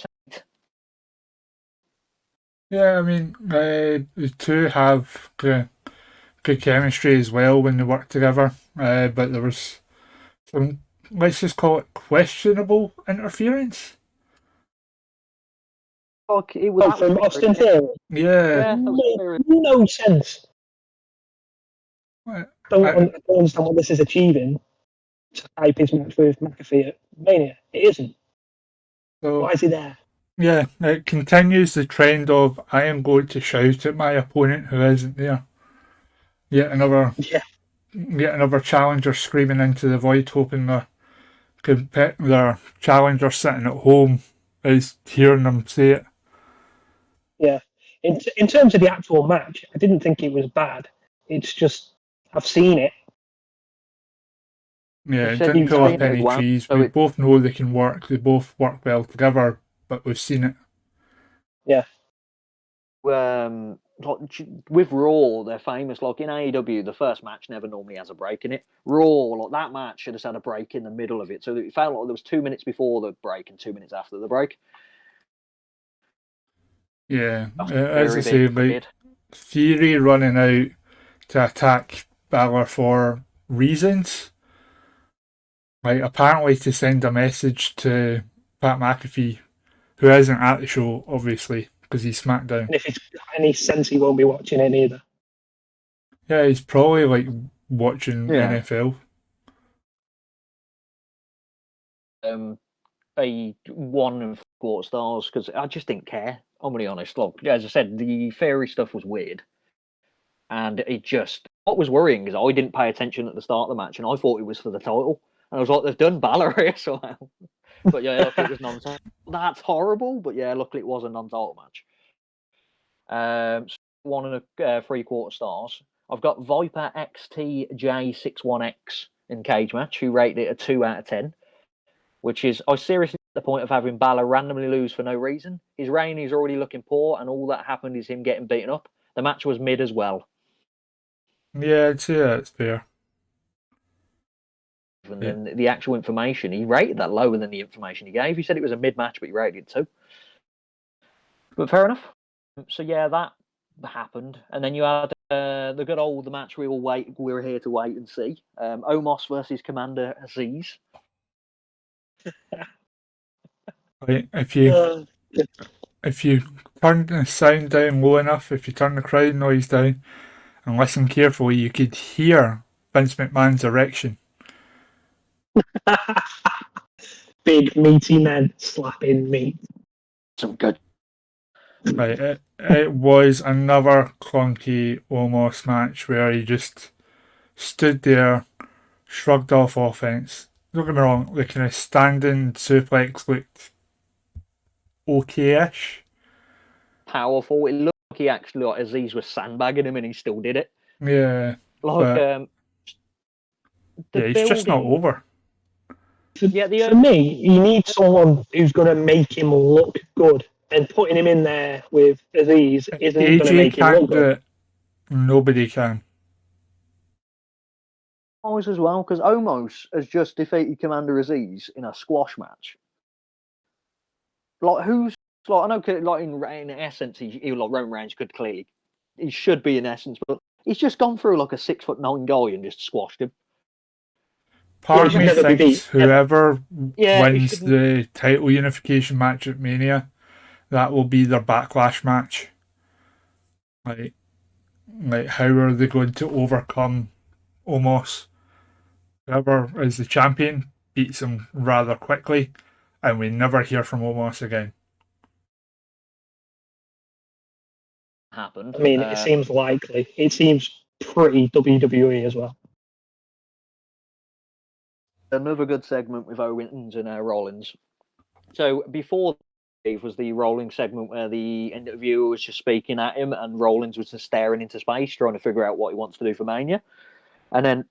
Yeah, I mean, the two have good chemistry as well when they work together. But there was some, let's just call it questionable interference. Fuck, it was from Austin Theory. Yeah. No sense. Don't understand what this is achieving. To hype his match with McAfee at Mania. It isn't. So, why is he there? Yeah, it continues the trend of I am going to shout at my opponent who isn't there. Yet another challenger screaming into the void, hoping their challenger sitting at home is hearing them say it. Yeah. In terms of the actual match, I didn't think it was bad. It's just, I've seen it. Yeah, it didn't pull up any trees. We both know they can work. They both work well together, but we've seen it. Yeah. With Raw, they're famous. Like in AEW, the first match never normally has a break in it. Raw, like that match should have had a break in the middle of it. So it felt like there was 2 minutes before the break and 2 minutes after the break. Yeah, as I say, like Theory running out to attack Balor for reasons. Like, apparently to send a message to Pat McAfee, who isn't at the show, obviously, because he's Smackdown. And if it's got any sense, he won't be watching it either. Yeah, he's probably, like, watching NFL. A 1 4 stars, because I just didn't care. I'm really honest. Look, as I said, the Theory stuff was weird. And what was worrying is I didn't pay attention at the start of the match, and I thought it was for the title. And I was like, they've done Balor here somehow. But yeah, look, it was non-title. That's horrible, but yeah, luckily it was a non-title match. 1 3/4 stars. I've got Viper XTJ61X in cage match, who rated it a 2 out of 10, which is, I seriously at the point of having Balor randomly lose for no reason. His reign is already looking poor, and all that happened is him getting beaten up. The match was mid as well. Yeah, I'd say that's fair. And then the actual information, he rated that lower than the information he gave. He said it was a mid-match, but he rated it 2. But fair enough. So yeah, that happened. And then you had the good old match we were here to wait and see. Omos versus Commander Aziz. Right, if you turn the sound down low enough, if you turn the crowd noise down and listen carefully, you could hear Vince McMahon's erection. Big meaty men slapping meat. Some good. Right, it was another clunky Omos match where he just stood there, shrugged off offense. Don't get me wrong, the kind of standing suplex looked okay-ish. Powerful. It looked like he actually, like Aziz was sandbagging him, and he still did it. Yeah. Like, he's just not over. For me, he needs someone who's going to make him look good, and putting him in there with Aziz isn't going to make him look good. Nobody can. As well, because Omos has just defeated Commander Aziz in a squash match. Like, who's like, I know, like in essence, he like Roman Reigns he should be in essence, but he's just gone through like a 6'9" guy and just squashed him. Part of me thinks whoever wins the title unification match at Mania, that will be their backlash match. Like, like how are they going to overcome Omos? Whoever is the champion beats him rather quickly, and we never hear from Omos again. Happened. I mean, it seems likely. It seems pretty WWE as well. Another good segment with Owens and Rollins. So before was the rolling segment where the interviewer was just speaking at him and Rollins was just staring into space trying to figure out what he wants to do for Mania. And then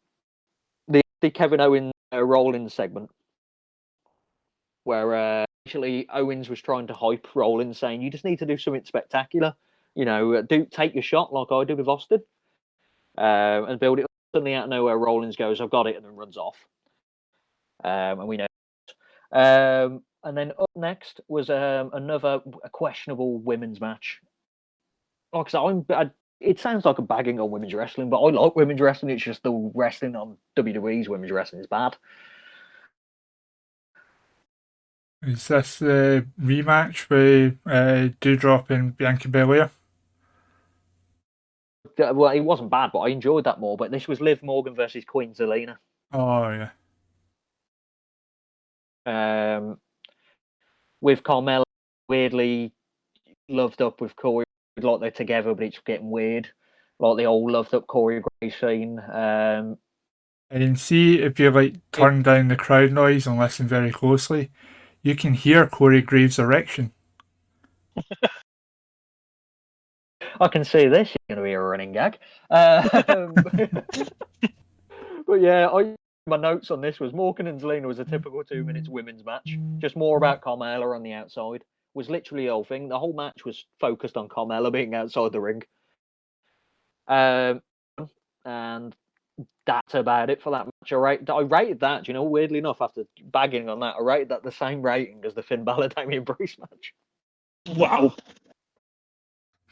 the Kevin Owens Rollins segment where actually Owens was trying to hype Rollins, saying, you just need to do something spectacular. You know, take your shot like I did with Austin and build it up. Suddenly out of nowhere, Rollins goes, I've got it, and then runs off. And we know. And then up next was another questionable women's match. Like I said, it sounds like I'm bagging on women's wrestling, but I like women's wrestling. It's just the wrestling on WWE's women's wrestling is bad. Is this the rematch with Doudrop and Bianca Belair? Well, it wasn't bad, but I enjoyed that more. But this was Liv Morgan versus Queen Zelena. Oh, yeah. With Carmella weirdly loved up with Corey, like they're together, but it's getting weird. Like the old loved up Corey Graves scene. And see if you like turn down the crowd noise and listen very closely, you can hear Corey Graves' erection. I can see this is going to be a running gag. But yeah, my notes on this was Morgan and Zelina was a typical 2 minutes women's match, just more about Carmella on the outside. Was literally the whole thing. The whole match was focused on Carmella being outside the ring. And that's about it for that match. I rated that, you know, weirdly enough, after bagging on that, I rated that the same rating as the Finn Balor Damian Priest match. Wow.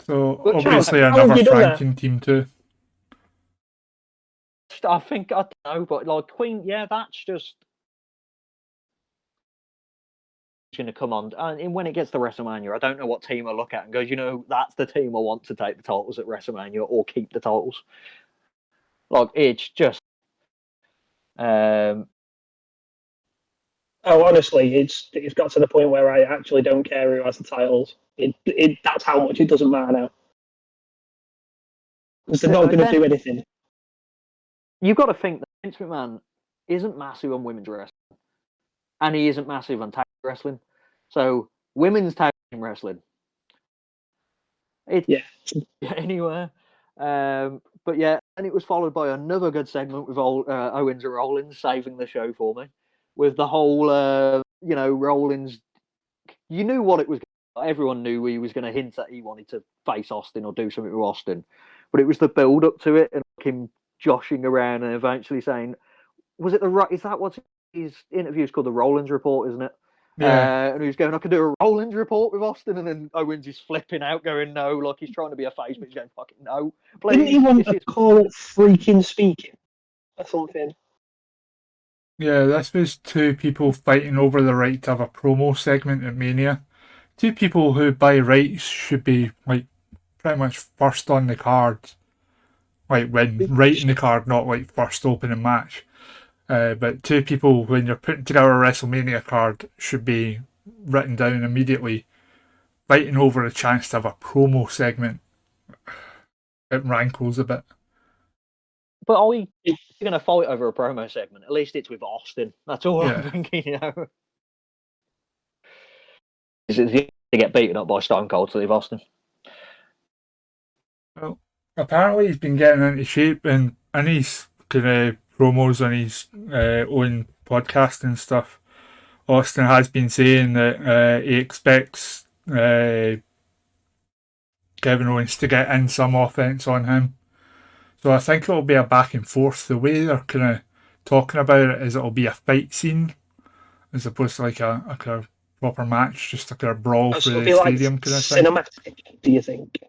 So But obviously how have another you done that? Franken team too. I think, I don't know, but like Queen, yeah, that's just going to come on. And when it gets to WrestleMania, I don't know what team I look at and goes, you know, that's the team I want to take the titles at WrestleMania or keep the titles. Like, it's just. Honestly, it's got to the point where I actually don't care who has the titles. That's how much it doesn't matter now. Because they're not going to do anything. You've got to think that Vince McMahon isn't massive on women's wrestling. And he isn't massive on tag wrestling. So, women's tag wrestling. It's anywhere. But yeah, and it was followed by another good segment with Owens and Rollins saving the show for me. With the whole, you know, Rollins, you knew what it was. Everyone knew he was going to hint that he wanted to face Austin or do something with Austin. But it was the build up to it and him joshing around and eventually saying, was it the right? Is that what his interview is called? The Rollins Report, isn't it? Yeah. And he was going, I could do a Rollins report with Austin, and then Owens is flipping out, going, no, like he's trying to be a face, but he's going, fucking no. Please. Didn't he want to call it freaking speaking or something? Yeah, this was two people fighting over the right to have a promo segment at Mania. Two people who, by rights, should be like pretty much first on the card. Like when writing the card, not like first opening match. But two people, when you're putting together a WrestleMania card, should be written down immediately. Fighting over a chance to have a promo segment. It rankles a bit. But are we going to fight over a promo segment? At least it's with Austin. That's all I'm thinking, you know. Is it to get beaten up by Stone Cold to leave Austin? Well, apparently he's been getting into shape and he's kind of promos on his own podcast and stuff. Austin has been saying that he expects Kevin Owens to get in some offense on him. So I think it'll be a back and forth. The way they're kind of talking about it is it'll be a fight scene as opposed to like a proper match, just like a brawl through the stadium kind of thing. Cinematic, do you think?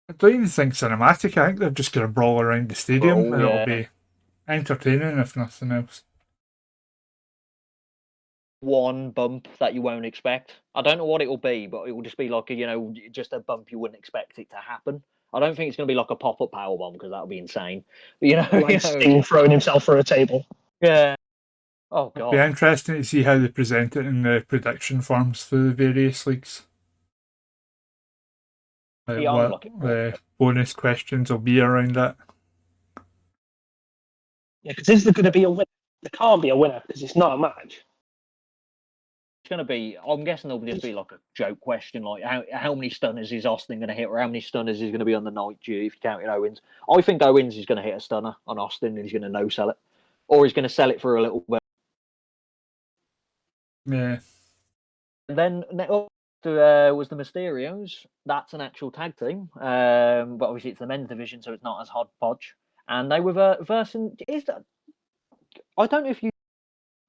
I don't even think cinematic. I think they're just going to brawl around the stadium and it'll be entertaining if nothing else. One bump that you won't expect. I don't know what it will be, but it will just be like just a bump you wouldn't expect it to happen. I don't think it's going to be like a pop-up powerbomb because that would be insane. But, you know, Like Sting throwing himself through a table. Yeah. Oh, It'll be God. interesting to see how they present it in the prediction forms for the various leagues. Like Yeah, I'm what looking the bonus questions will be around that. Yeah, because is there going to be a winner? There can't be a winner because it's not a match. It's going to be, I'm guessing there'll just be like a joke question, like how many stunners is Austin going to hit, or how many stunners is going to be on the night due if you count Owens. I think Owens is going to hit a stunner on Austin and he's going to no-sell it. Or he's going to sell it for a little bit. Yeah. And then was the Mysterios. That's an actual tag team. But obviously it's the men's division, so it's not as hodgepodge. And they were versing. I don't know if you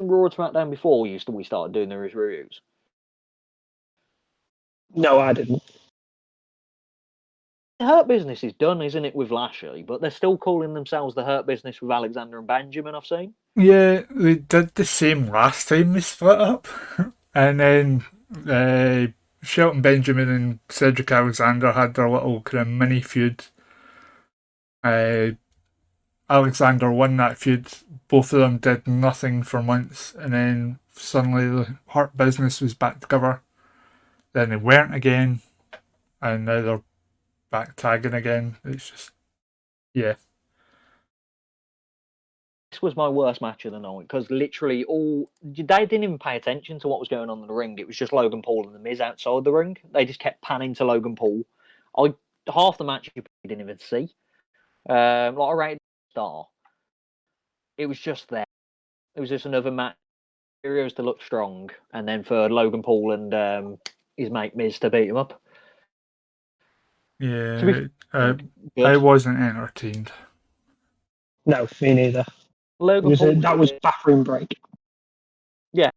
Raw or SmackDown before we started doing the reviews. No, I didn't. The Hurt Business is done, isn't it, with Lashley? But they're still calling themselves the Hurt Business with Alexander and Benjamin, I've seen. Yeah, they did the same last time they split up. And then Shelton Benjamin and Cedric Alexander had their little kind of mini feud. Alexander won that feud. Both of them did nothing for months, and then suddenly the Hurt Business was back together. Then they weren't again, and now they're back tagging again. It's just, yeah. This was my worst match of the night because literally they didn't even pay attention to what was going on in the ring. It was just Logan Paul and The Miz outside the ring. They just kept panning to Logan Paul. Half the match you didn't even see. Like I rated star. It was just there. It was just another match. Heroes to look strong, and then for Logan Paul and his mate Miz to beat him up. Yeah, I wasn't entertained. No, me neither. That was bathroom break. Yeah,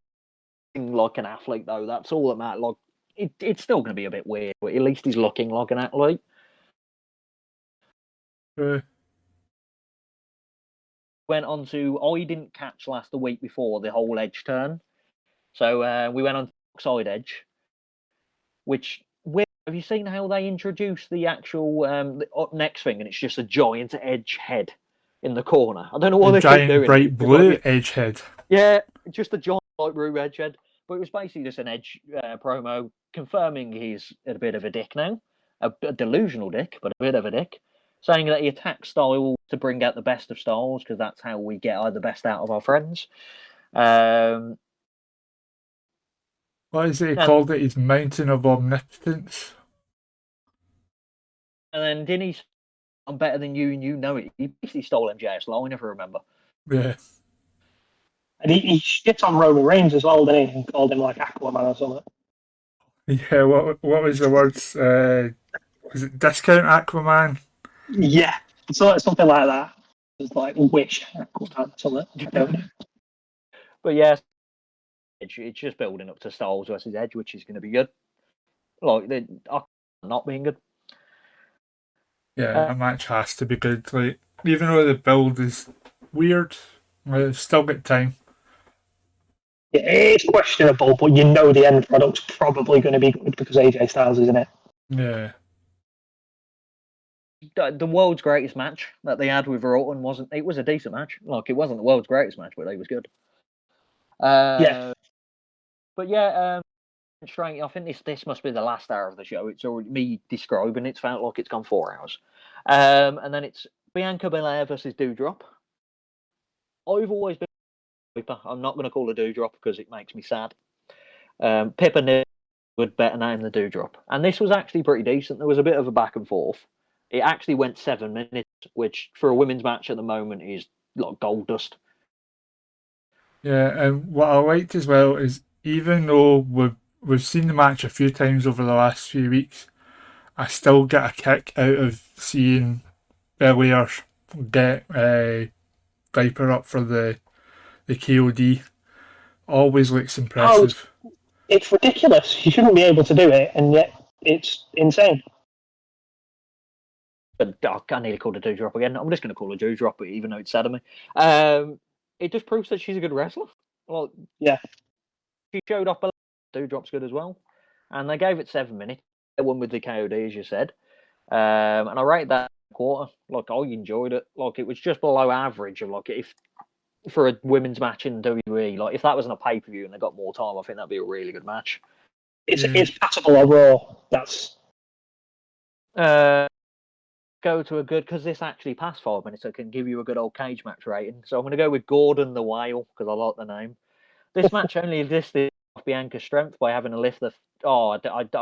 like an athlete though. That's all that matters. Like it's still going to be a bit weird, but at least he's looking like an athlete. Went on to I didn't catch the week before the whole Edge turn, so we went on side Edge, which have you seen how they introduced the actual the up next thing, and it's just a giant Edge head in the corner. I don't know what they keep doing. Bright blue Edge head. Yeah, just a giant light blue Edge head. But it was basically just an Edge promo confirming he's a bit of a dick now, a delusional dick, but a bit of a dick, saying that he attacks Styles to bring out the best of Styles because that's how we get the best out of our friends. What is it he called it? His Mountain of Omnipotence. And then didn't he? I'm better than you, and you know it. He basically stole MJF's line, if I remember. Yeah. And he shit on Roman Reigns as well, didn't he? And called him like Aquaman or something. Yeah, what was the words? Was it discount Aquaman? Yeah, something like that. It's like wish Aquaman or something. I don't know. But yeah, it's just building up to Styles versus Edge, which is going to be good. Like they're not being good. Yeah, a match has to be good. Like even though the build is weird, still got time. Yeah, it's questionable, but you know the end product's probably going to be good because AJ Styles is in it. Yeah. The world's greatest match that they had with Orton wasn't. It was a decent match. Like it wasn't the world's greatest match, but it was good. Yeah. But yeah, straight. I think this must be the last hour of the show. It's already me describing. It's felt like it's gone 4 hours. And then it's Bianca Belair versus Doudrop. I've always been Pippa. I'm not going to call her Doudrop because it makes me sad. Pippa would better name the Doudrop. And this was actually pretty decent. There was a bit of a back and forth. It actually went 7 minutes, which for a women's match at the moment is like gold dust. Yeah, and what I liked as well is even though we've seen the match a few times over the last few weeks, I still get a kick out of seeing Belair get Viper up for the KOD. Always looks impressive. Oh, it's ridiculous. He shouldn't be able to do it, and yet it's insane. But I nearly called her Doudrop again. I'm just going to call her Doudrop, even though it's sad of me. It just proves that she's a good wrestler. Well, yeah, she showed up. Doudrop's good as well, and they gave it 7 minutes. They won with the KOD, as you said. And I rated that quarter. Like, I enjoyed it. Like, it was just below average of, like, if for a women's match in WWE, like, if that was on a pay-per-view and they got more time, I think that'd be a really good match. It's passable overall. That's go to a good, because this actually passed 5 minutes, so it can give you a good old cage match rating. So I'm going to go with Gordon the Whale, because I like the name. This match only existed off Bianca's strength by having to lift the, I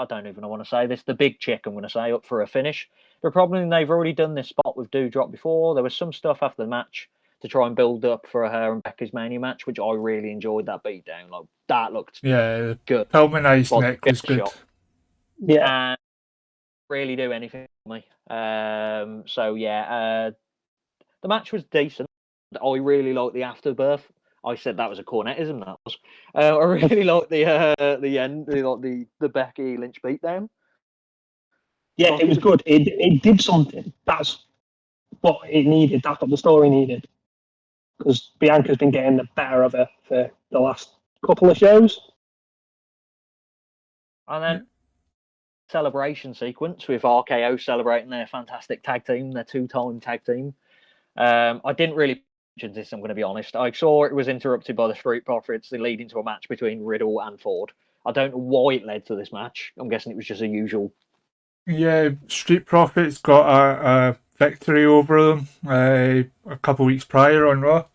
don't even want to say this, the big chick, I'm going to say, up for a finish. The problem, they've already done this spot with Doudrop before. There was some stuff after the match to try and build up for her and Becca's Mania match, which I really enjoyed that beatdown. Like, that looked good. Pulmonized neck was good. Shot. Yeah. And really do anything for me. The match was decent. I really liked the afterbirth. I said that was a cornetism. That was. I really liked the end, the Becky Lynch beatdown. Yeah, it was good. It did something. That's what it needed. That's what the story needed. Because Bianca's been getting the better of her for the last couple of shows. And then celebration sequence with RKO celebrating their fantastic tag team, their 2-time tag team. I didn't really mention this, I'm going to be honest. I saw it was interrupted by the Street Profits, leading to a match between Riddle and Ford. I don't know why it led to this match. I'm guessing it was just a usual. Yeah, Street Profits got a victory over them a couple of weeks prior on Raw.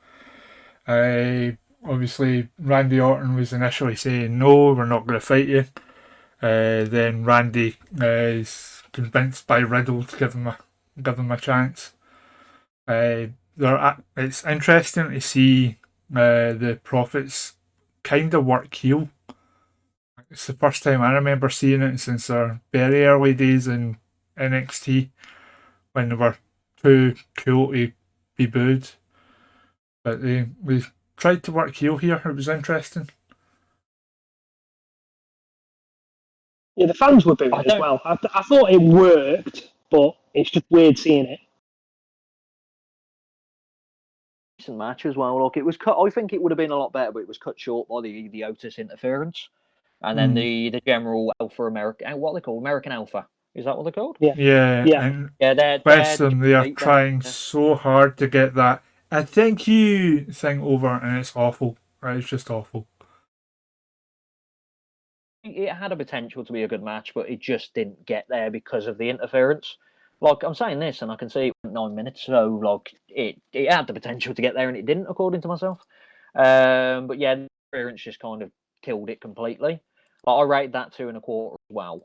Obviously, Randy Orton was initially saying, no, we're not going to fight you. Then Randy is convinced by Riddle to give him a chance. It's interesting to see the Profits kind of work heel. It's the first time I remember seeing it since their very early days in NXT when they were too cool to be booed. But they tried to work heel here. It was interesting. Yeah, the fans were booing as well. I thought it worked, but it's just weird seeing it. Decent match as well. Look, it was cut. I think it would have been a lot better, but it was cut short by the Otis interference, and then the general Alpha American. What are they called? American Alpha. Is that what they're called? Yeah. And bless them, they are trying so hard to get that "I thank you" thing over, and it's awful. It's just awful. It had a potential to be a good match, but it just didn't get there because of the interference. Like, I'm saying this, and I can see it went 9 minutes, so like it had the potential to get there, and it didn't, according to myself. But yeah, the interference just kind of killed it completely. Like, I rated that 2.25 as well.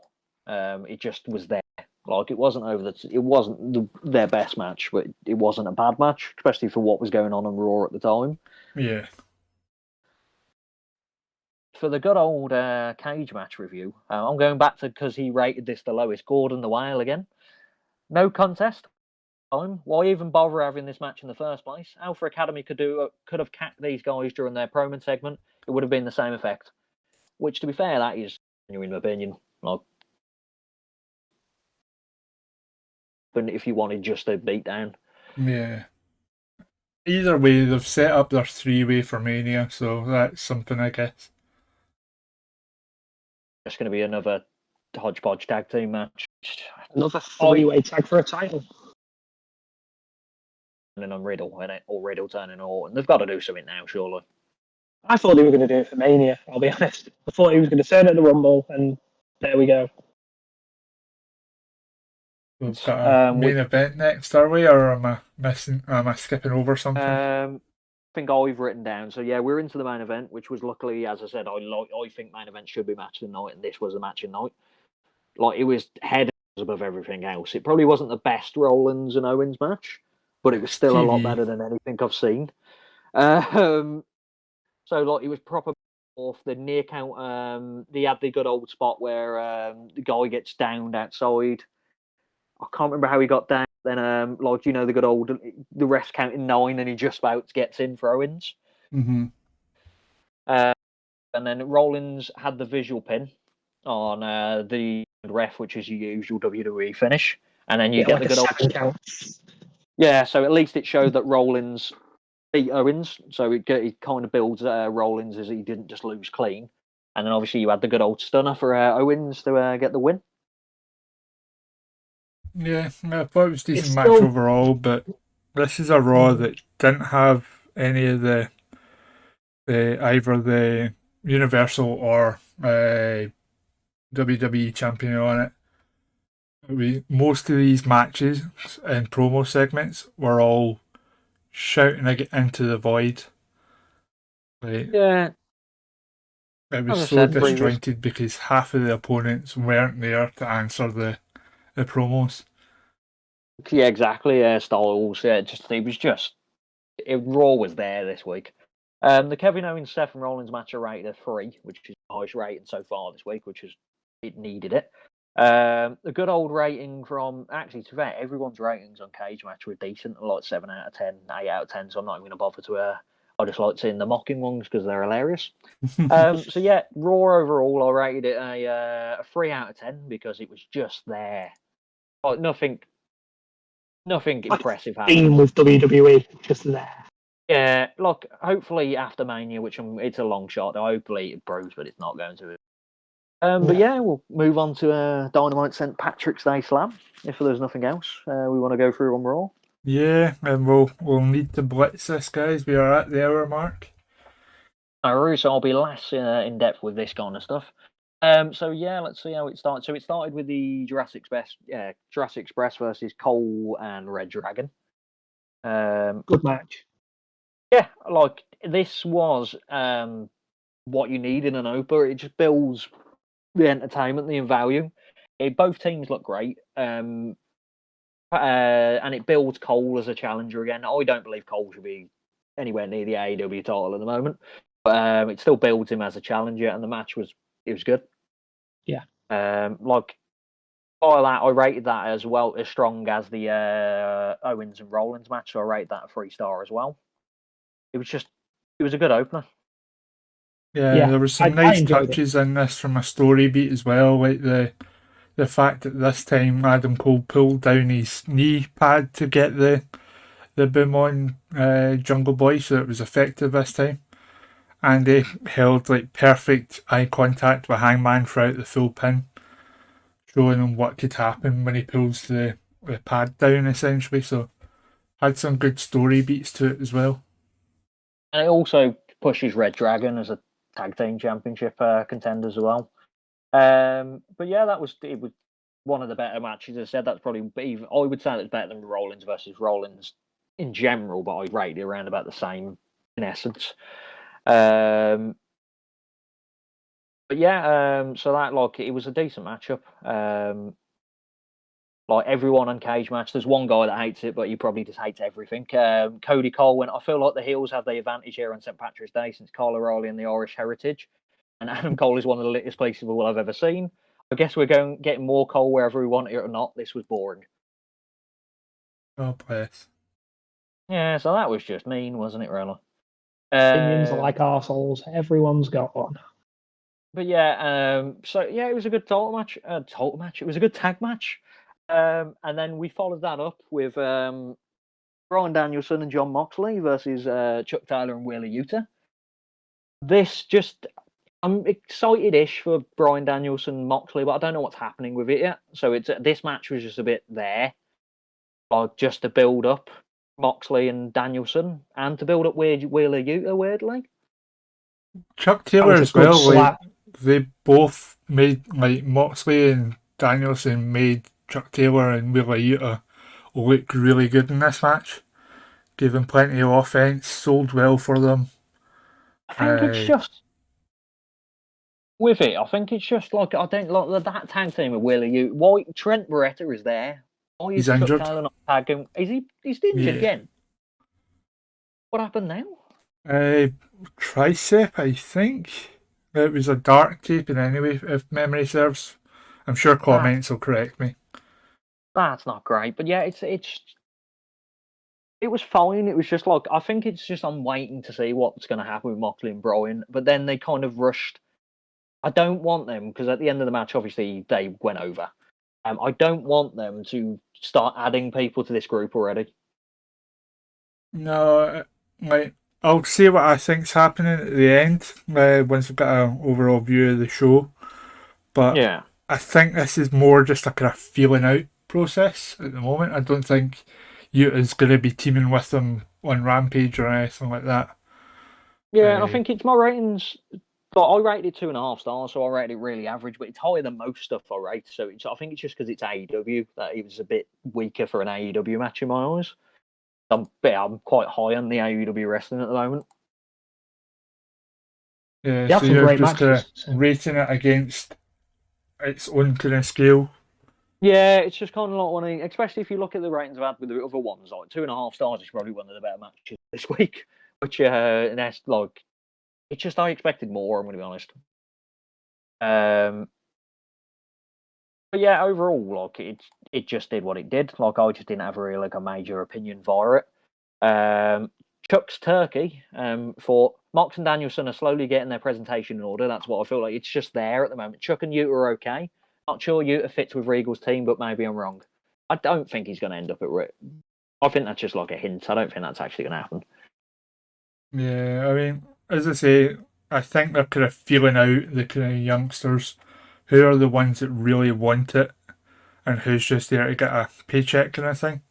It just was there. Like, it wasn't their best match, but it wasn't a bad match, especially for what was going on Raw at the time. Yeah. For the good old cage match review, I'm going back to, because he rated this the lowest, Gordon the Whale again. No contest time. Why even bother having this match in the first place? Alpha Academy could have cacked these guys during their promo segment. It would have been the same effect. Which, to be fair, that is, in my opinion, like, if you wanted just a beatdown. Yeah. Either way, they've set up their 3-way for Mania, so that's something, I guess. It's going to be another hodgepodge tag team match. Another 3-way tag for a title. And on Riddle, or Riddle turning on Orton. They've got to do something now, surely. I thought they were going to do it for Mania, I'll be honest. I thought he was going to turn at the Rumble, and there we go. We've got a main event next, are we? Or am I skipping over something? I think I've written down. So yeah, we're into the main event, which was, luckily, as I said, I think main event should be match of the night, and this was a match of the night. Like, it was head above everything else. It probably wasn't the best Rollins and Owens match, but it was still a lot better than anything I've seen. So like, it was proper off the near count. They had the good old spot where the guy gets downed outside. I can't remember how he got down. Then, like, the good old, the ref counting 9, and he just about gets in for Owens. Mm-hmm. And then Rollins had the visual pin on the ref, which is your usual WWE finish. And then you get the good old count. Yeah, so at least it showed that Rollins beat Owens. So it kind of builds Rollins as he didn't just lose clean. And then obviously you had the good old stunner for Owens to get the win. Yeah, I thought it was a decent It's match still- overall, but this is a Raw that didn't have any of the either the Universal or WWE champion on it. Most of these matches and promo segments were all shouting into the void. Like, Yeah, it was as I so said previously. disjointed because half of the opponents weren't there to answer the promos. Yeah, exactly. Styles. Yeah, Raw was there this week. The Kevin Owens Seth Rollins match are rated a 3, which is the highest rating so far this week, which is it needed it. A good old rating from actually to that everyone's ratings on Cage Match were decent, like 7 out of 10, 8 out of 10. So I'm not even going to bother to. I just like seeing the mocking ones because they're hilarious. So yeah, Raw overall, I rated it a 3 out of 10 because it was just there. Like nothing impressive happened. Theme with WWE just there. Yeah, look, hopefully after Mania, it's a long shot. Hopefully it proves, but it's not going to. But yeah, we'll move on to Dynamite St. Patrick's Day Slam. If there's nothing else we want to go through on Raw. Yeah, and we'll need to blitz this, guys. We are at the hour mark. So I'll be less in depth with this kind of stuff. So yeah, let's see how it started. So it started with the Jurassic Express versus Cole and Red Dragon. Good match. Yeah, like this was what you need in an Oprah. It just builds the entertainment, the value. Both teams look great, and it builds Cole as a challenger again. I don't believe Cole should be anywhere near the AEW title at the moment, but it still builds him as a challenger, and the match was good. Yeah. Like by that, I rated that as well as strong as the Owens and Rollins match. So I rate that a 3-star as well. It was a good opener. Yeah, there was some I nice enjoyed touches in this from a story beat as well, like the fact that this time Adam Cole pulled down his knee pad to get the boom on Jungle Boy, so it was effective this time. And they held like perfect eye contact with Hangman throughout the full pin, showing him what could happen when he pulls the pad down essentially. So had some good story beats to it as well. And it also pushes Red Dragon as a tag team championship contender as well. But yeah, it was one of the better matches. As I said, that's probably even, I would say that's better than Rollins versus Rollins in general, but I'd rate it around about the same in essence. But yeah, so that it was a decent matchup. Like everyone on Cage Match, there's one guy that hates it, but he probably just hates everything. Cody Cole went, I feel like the heels have the advantage here on St. Patrick's Day since Kyle O'Reilly and the Irish heritage. And Adam Cole is one of the littest people I've ever seen. I guess we're getting more Cole wherever we want it or not. This was boring. Oh, bless. Yeah, so that was just mean, wasn't it, really? Opinions are like arseholes. Everyone's got one. But yeah, so yeah, it was a good title match. It was a good tag match. And then we followed that up with Bryan Danielson and Jon Moxley versus Chuck Taylor and Wheeler Yuta. I'm excited-ish for Bryan Danielson and Moxley, but I don't know what's happening with it yet. So this match was just a bit there, just to build up Moxley and Danielson, and to build up Wheeler Yuta. Weirdly, Chuck Taylor as well. Like, they both made Moxley and Danielson made Chuck Taylor and Wheeler Yuta look really good in this match. Gave them plenty of offense, sold well for them. I think it's just with it. I think it's just I don't like that tag team with Wheeler Yuta. Why Trent Beretta is there? Why is He's injured. Chuck Taylor not tagging? He's injured again? What happened now? Tricep, I think. It was a dark taping anyway, if memory serves. I'm sure comments will correct me. That's not great, but yeah, it was fine. It was just I think it's just I'm waiting to see what's going to happen with Moxley and Bryan, but then they kind of rushed. I don't want them because at the end of the match, obviously they went over. I don't want them to start adding people to this group already. No, I'll say what I think's happening at the end once we've got an overall view of the show. But yeah, I think this is more just a kind of feeling out process at the moment. I don't think Utah's going to be teaming with them on Rampage or anything like that. Yeah, and I think it's my ratings. But I rated it 2.5 stars, so I rated it really average. But it's higher than most stuff I rate. So I think it's just because it's AEW that it was a bit weaker for an AEW match in my eyes. I'm quite high on the AEW wrestling at the moment. Yeah, They have so some you're great just matches. rating it against its own kind of scale. Yeah, it's just kind of like one, especially if you look at the ratings I've had with the other ones. Like 2.5 stars is probably one of the better matches this week. Which and that's like, it's just I expected more. I'm going to be honest. But yeah, overall, like it just did what it did. Like I just didn't have a major opinion via it. Chuck's Turkey for Mox and Danielson are slowly getting their presentation in order. That's what I feel like. It's just there at the moment. Chuck and Yuta are okay. Not sure Yuta fits with Regal's team, but maybe I'm wrong. I don't think he's going to end up at I think that's just like a hint. I don't think that's actually going to happen. Yeah, I mean, as I say, I think they're kind of feeling out the kind of youngsters. Who are the ones that really want it, and who's just there to get a paycheck kind of thing.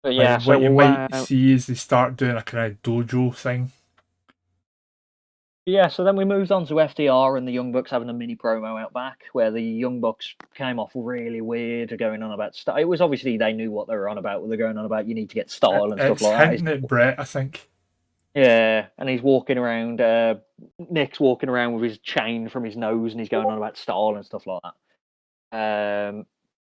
But yeah, Like, what you might so see is they start doing a kind of dojo thing. yeah, so then we moved on to FDR and the Young Bucks having a mini promo out back where the Young Bucks came off really weird, going on about stuff. It was obviously they knew what they were on about. They're going on about you need to get style and stuff It's like that. hinting at Brett, I think. Yeah, and he's walking around. Nick's walking around with his chain from his nose, and he's going on about style and stuff like that.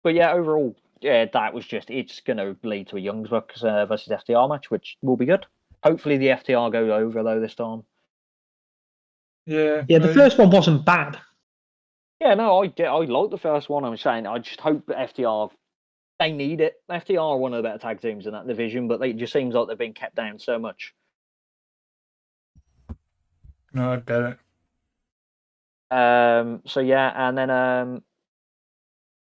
But yeah, overall, yeah, that was just it's going to lead to a Young Bucks versus FDR match, which will be good. Hopefully, the FDR go over though this time. Yeah. Yeah, the first one wasn't bad. Yeah, no, I like the first one. I'm saying I just hope that FTR they need it. FTR are one of the better tag teams in that division, but it just seems like they've been kept down so much. No, I get it. So yeah, and then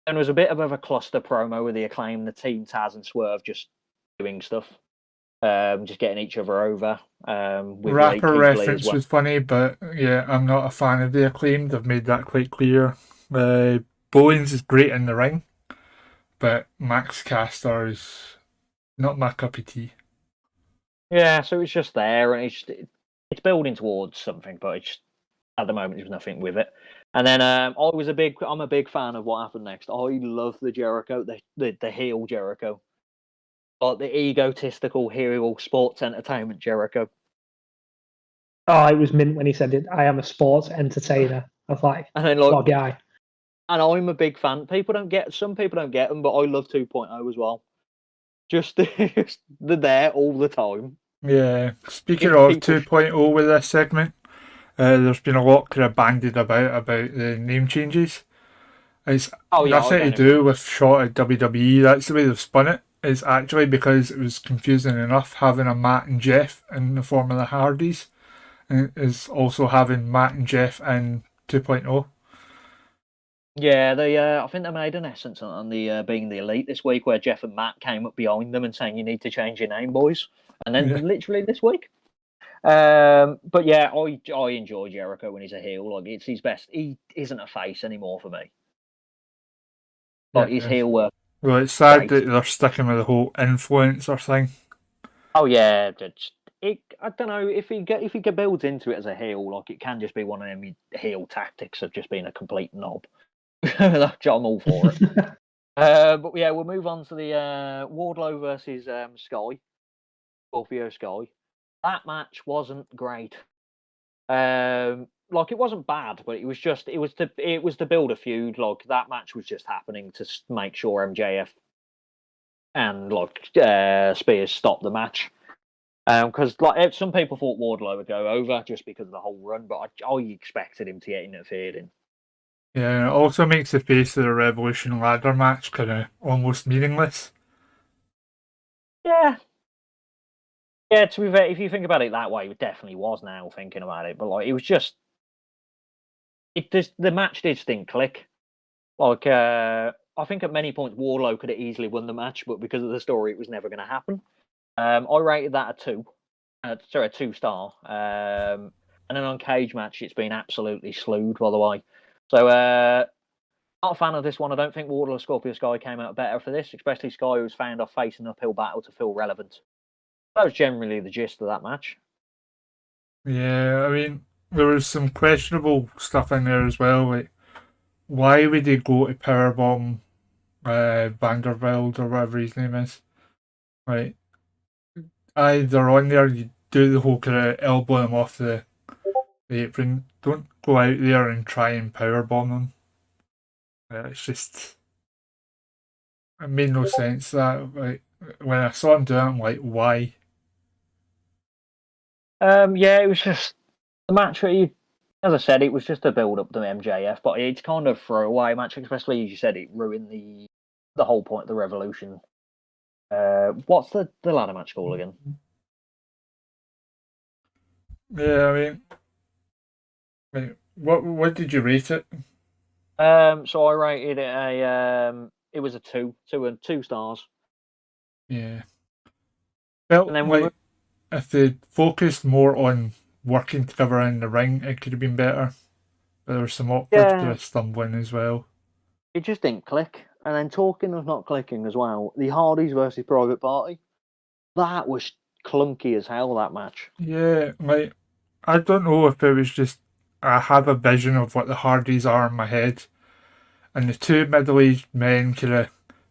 there was a bit of a cluster promo with the Acclaim, the Team Taz and Swerve just doing stuff, just getting each other over. With Rapper Keith Lee as reference well. was funny, but yeah, I'm not a fan of the Acclaimed. I've made that quite clear. Bowens is great in the ring, but Max Caster is not my cup of tea. Yeah, so it's just there, and it's building towards something, but it's at the moment there's nothing with it. And then I'm a big fan of what happened next. I love the Jericho, the heel Jericho, like the egotistical hero sports entertainment Jericho. Oh, it was mint when he said it. I am a sports entertainer. I was like, And then what a guy. and I'm a big fan. Some people don't get them, but I love 2.0 as well. Just they're there all the time. Yeah, speaking Give of people 2.0 with this segment, there's been a lot kind of bandied about the name changes. It's Oh yeah, I nothing to don't do even. with shot at WWE. That's the way they've spun it. It's actually because it was confusing enough having a Matt and Jeff in the form of the Hardys, and is also having Matt and Jeff in 2.0. Yeah, they. I think they made an essence on the being the elite this week, where Jeff and Matt came up behind them and saying, "You need to change your name, boys." And then Yeah, literally this week. But yeah, I enjoy Jericho when he's a heel. Like it's his best. He isn't a face anymore for me. But his yeah. heel work Well, it's sad great. that they're sticking with the whole influencer thing. Oh yeah, I don't know if he builds into it as a heel, like it can just be one of them heel tactics of just being a complete knob. I'm all for it. But yeah, we'll move on to the Wardlow versus Sky, Scorpio Sky. That match wasn't great. Like it wasn't bad, but it was to build a feud. Like that match was just happening to make sure MJF and Spears stopped the match. Because like some people thought Wardlow would go over just because of the whole run, but I expected him to get interfered in. Yeah, and it also makes the face of the Revolution ladder match kind of almost meaningless. Yeah, yeah. To be fair, if you think about it that way, it definitely was. Now thinking about it, but like it was just the match didn't click. Like I think at many points Wardlow could have easily won the match, but because of the story, it was never going to happen. I rated that a 2. Sorry, a 2-star. And then on Cage Match, it's been absolutely slewed, by the way. So Not a fan of this one. I don't think Wardlow and Scorpio Sky came out better for this, especially Sky, who was found off facing an uphill battle to feel relevant. That was generally the gist of that match. Yeah, I mean, there was some questionable stuff in there as well. Like, why would he go to powerbomb Vanderbilt or whatever his name is? Like, either on there, you do the whole kind of elbow him off the apron. Don't go out there and try and powerbomb them. It's just, it made no sense. That, like, when I saw him do it, I'm like, why? Yeah, it was just the match. As I said, it was just a build up to MJF, but it's kind of throwaway match, especially as you said, it ruined the whole point of the Revolution. What's the ladder match called again? Yeah, I mean, what did you rate it? So I rated it it was a 2 stars. Yeah, felt And then like if they focused more on working together in the ring, it could have been better. But there was some awkward kind of stumbling as well. it just didn't click. And then talking of not clicking as well, the Hardys versus Private Party, that was clunky as hell, that match. Yeah, like, I don't know if it was just I have a vision of what the Hardys are in my head, and the two middle-aged men kind of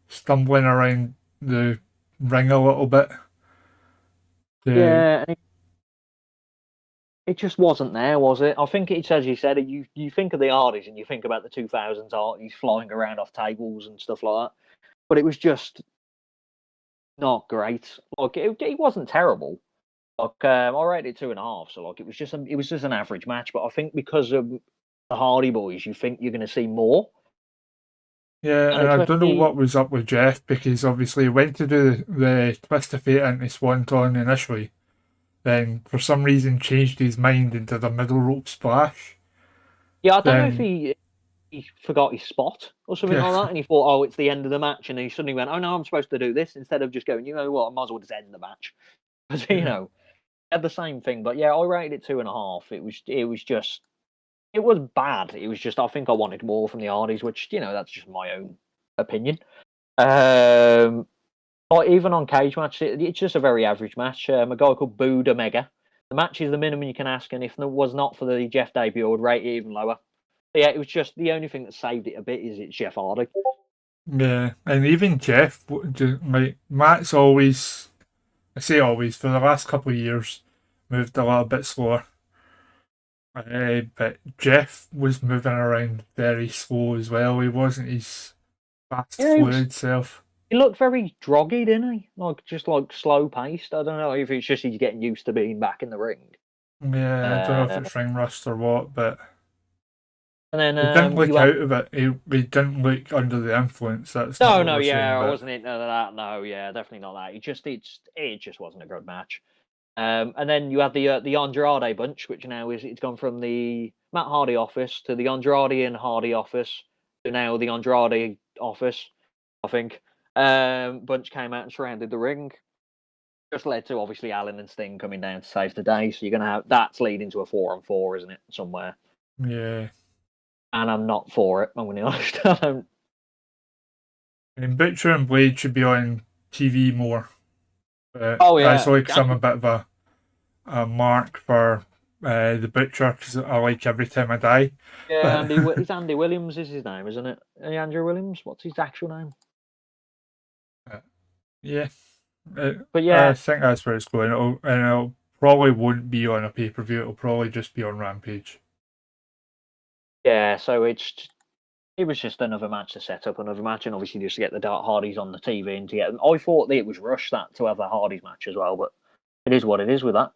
stumbling around the ring a little bit. Yeah, and it just wasn't there, was it? I think it's as you said. You think of the Hardys and you think about the 2000s Hardys flying around off tables and stuff like that, but it was just not great. Like it wasn't terrible. Like I rated it 2.5, so like it was just an average match. But I think because of the Hardy Boys, you think you're going to see more. Yeah, and I don't know what was up with Jeff, because obviously he went to do the Twist of Fate into Swanton initially, then for some reason changed his mind into the middle rope splash. Yeah, I don't know if he forgot his spot or something Yeah. like that, and he thought, oh, it's the end of the match, and he suddenly went, oh no, I'm supposed to do this, instead of just going, you know what, I might as well just end the match. Because you know, had the same thing. But yeah, I rated it 2.5. It was bad. It was just I think I wanted more from the Hardys, which that's just my own opinion. Or even on cage match, it's just a very average match. A guy called Buddha Mega. The match is the minimum you can ask, and if it was not for the Jeff debut, I would rate it even lower. But yeah, it was just the only thing that saved it a bit is it's Jeff Hardy. Yeah, and even Jeff, like Matt's always, I say always, for the last couple of years, moved a little bit slower. But Jeff was moving around very slow as well. He wasn't his fast, fluid self. He looked very droggy, didn't he? Just slow paced. I don't know if it's just he's getting used to being back in the ring. Yeah, I don't know if it's ring rust or what, but and then he didn't look out of it. He didn't look under the influence. That's no, not what yeah, saying, I wasn't into that. No, yeah, definitely not that. It just wasn't a good match. And then you had the Andrade bunch, which now it's gone from the Matt Hardy office to the Andrade and Hardy office to now the Andrade office, I think. Bunch came out and surrounded the ring. Just led to obviously Allen and Sting coming down to save the day. So you're gonna have that's leading to a 4-on-4, isn't it? Somewhere. Yeah. And I'm not for it. I'm gonna be honest. I don't. And Butcher and Blade should be on TV more. Oh yeah, that's like I'm a bit of a mark for the Butcher, because I like Every Time I Die. Yeah, it's Andy Williams is his name, isn't it? Andrew Williams. What's his actual name? Yeah. But yeah, I think that's where it's going. It'll probably won't be on a pay-per-view. It'll probably just be on Rampage. Yeah, so it was just another match to set up another match, and obviously just to get the Dark Hardys on the TV and to get them. I thought that it was rushed that to have a Hardys match as well, but it is what it is with that.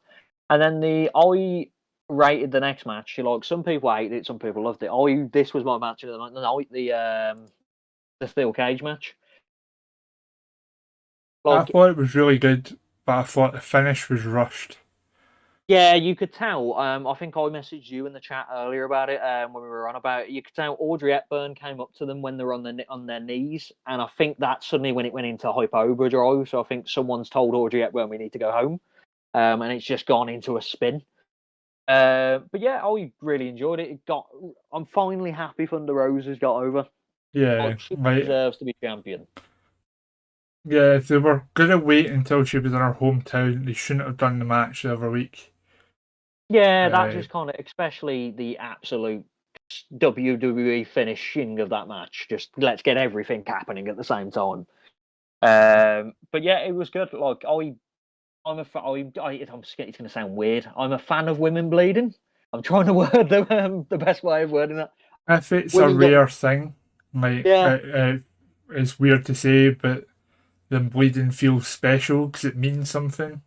And then I rated the next match. Like some people hated it, some people loved it. This was my match of the night. The steel cage match. I thought it was really good, but I thought the finish was rushed. Yeah, you could tell. I think I messaged you in the chat earlier about it when we were on about it. You could tell Audrey Hepburn came up to them when they were on their knees, and I think that's suddenly when it went into hyperdrive. So I think someone's told Audrey Hepburn we need to go home, and it's just gone into a spin. But yeah, I really enjoyed it. I'm finally happy Thunder Rose has got over. Yeah, Like, she like, deserves to be champion. yeah, if they were going to wait until she was in her hometown, they shouldn't have done the match the other week. Yeah, that just kind of, especially the absolute WWE finishing of that match. Just let's get everything happening at the same time. But yeah, it was good. Like I'm a fan. I'm scared it's going to sound weird. I'm a fan of women bleeding. I'm trying to word the best way of wording that. If it's a Women get, rare thing, like, yeah, it's weird to say, but the bleeding feels special because it means something.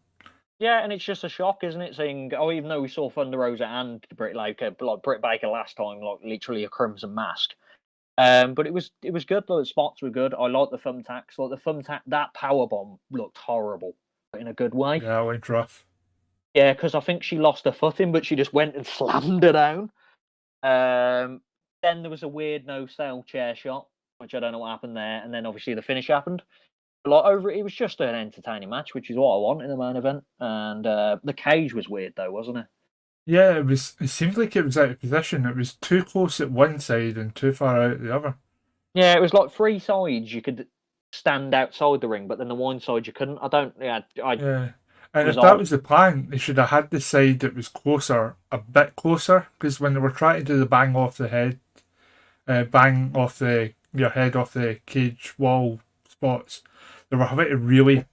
yeah, and it's just a shock, isn't it? Seeing, even though we saw Thunder Rosa and Britt Baker last time, like literally a crimson mask. But it was good. The spots were good. I like the thumbtacks. Like the thumbtack, that power bomb looked horrible, but in a good way. Yeah, it went rough. Yeah, because I think she lost her footing, but she just went and slammed her down. Then there was a weird no-sale chair shot, which I don't know what happened there. And then obviously the finish happened. It was just an entertaining match, which is what I want in the main event. And the cage was weird though, wasn't it? Yeah, it was. It seemed like it was out of position. It was too close at one side and too far out at the other. Yeah, it was like three sides you could stand outside the ring, but then the one side you couldn't. I don't. Yeah, Yeah, and was if that odd. was the plan, they should have had the side that was closer, a bit closer, because when they were trying to do the bang off the head, bang off your head off the cage wall spots, they were having to really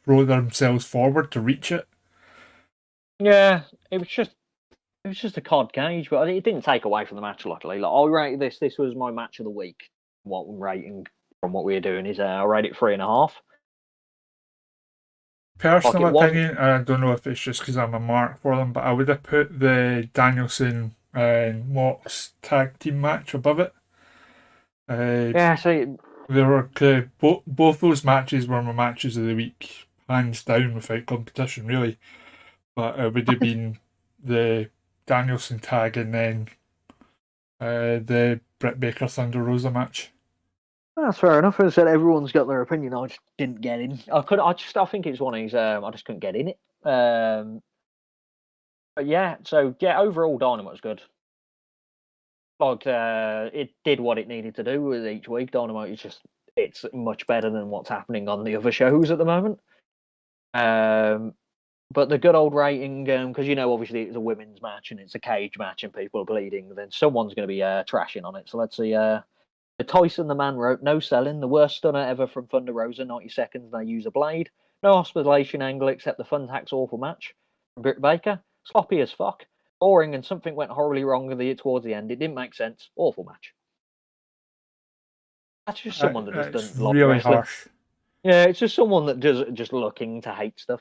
throw themselves forward to reach it. Yeah, it was just a cod cage, but it didn't take away from the match. Luckily, like I rated this. This was my match of the week. What I'm rating from what we were doing is I rate it 3.5. Like Personal it wasn't. opinion, I don't know if it's just because I'm a mark for them, but I would have put the Danielson and Mox tag team match above it. Yeah, so They were both those matches were my matches of the week, hands down, without competition, really. But it would have been the Danielson tag and then the Britt Baker Thunder Rosa match. that's fair enough. As I said, everyone's got their opinion. I just didn't get in. I think it's one of these. I just couldn't get in it. But yeah, so yeah, overall Dynamite was good. Like it did what it needed to do with each week. Dynamite is it's much better than what's happening on the other shows at the moment. But the good old rating, because obviously it's a women's match and it's a cage match and people are bleeding, then someone's going to be trashing on it. So let's see. The Tyson the Man wrote, no selling, the worst stunner ever from Thunder Rosa, 90 seconds, they use a blade. No hospitalization angle except the Thuntacks awful match. Britt Baker, sloppy as fuck. Boring and something went horribly wrong towards the end. It didn't make sense. Awful match. That's just someone that just It's doesn't love really wrestling. harsh. Yeah, it's just someone that does just looking to hate stuff.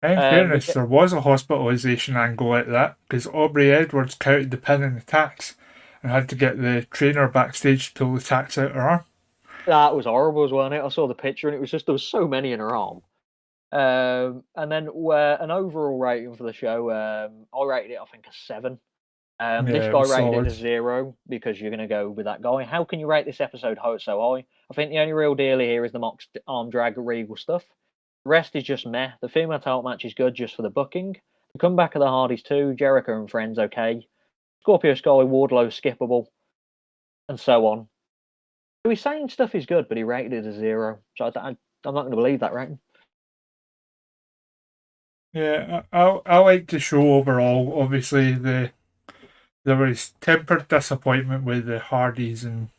In fairness, there was a hospitalisation angle like that because Aubrey Edwards counted the pin in the tacks and had to get the trainer backstage to pull the tacks out her arm. That was horrible, wasn't it? I saw the picture and it was just there was so many in her arm. And then an overall rating for the show, I rated it I think a 7. This Yeah, it guy was rated it a solid. 0 because you're going to go with that guy. How can you rate this episode so high? I think the only real deal here is the Mox arm drag Regal stuff. The rest is just meh. The female title match is good just for the booking. The comeback of the Hardys too. Jericho and friends okay. Scorpio Sky Wardlow skippable, and so on. So he's saying stuff is good, but he rated it a 0. So I'm not going to believe that rating. Yeah, I like the show overall. Obviously, there was tempered disappointment with the Hardys, and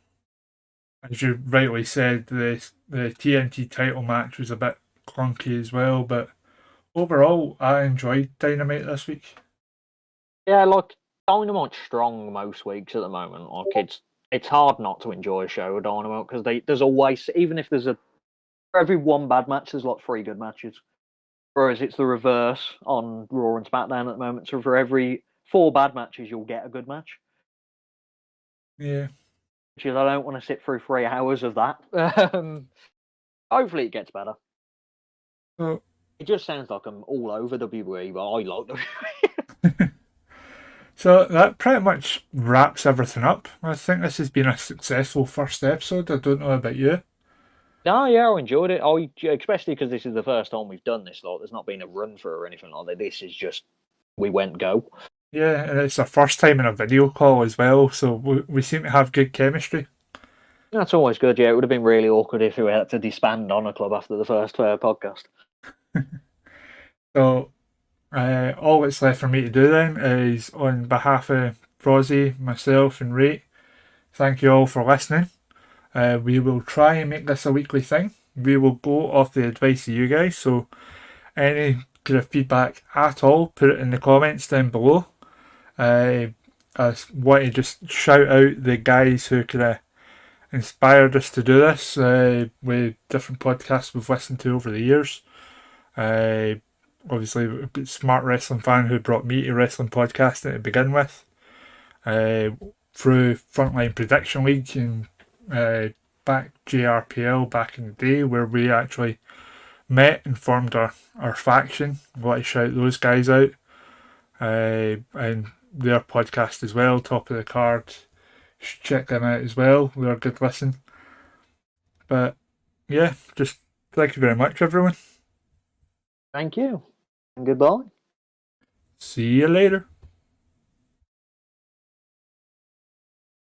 as you rightly said, the TNT title match was a bit clunky as well. But overall, I enjoyed Dynamite this week. Yeah, like Dynamite's strong most weeks at the moment. Like it's hard not to enjoy a show with Dynamite because there's always, even if there's for every one bad match, there's like 3 good matches. Whereas it's the reverse on Raw and SmackDown at the moment. So for every 4 bad matches, you'll get a good match. Yeah. Which is, I don't want to sit through 3 hours of that. Hopefully it gets better. So It just sounds like I'm all over WWE, but I like WWE. So that pretty much wraps everything up. I think this has been a successful first episode. I don't know about you. No, yeah, I enjoyed it. Especially because this is the first time we've done this. Like, there's not been a run for or anything like that. This is just we went go. Yeah, and it's our first time in a video call as well, so we seem to have good chemistry. That's always good. Yeah, it would have been really awkward if we had to disband Honor Club after the first podcast. So, all that's left for me to do then is, on behalf of Frozzy, myself, and Rate, thank you all for listening. We will try and make this a weekly thing. We will go off the advice of you guys, so any kind of feedback at all, put it in the comments down below. I want to just shout out the guys who kind of inspired us to do this with different podcasts we've listened to over the years. Obviously, we've got Smart Wrestling Fan who brought me to wrestling podcasting to begin with. Through Frontline Prediction League and back JRPL back in the day, where we actually met and formed our faction. I want to shout those guys out. And their podcast as well, Top of the Card. You should check them out as well. They're a good listen. But yeah, just thank you very much, everyone. Thank you. And goodbye. See you later.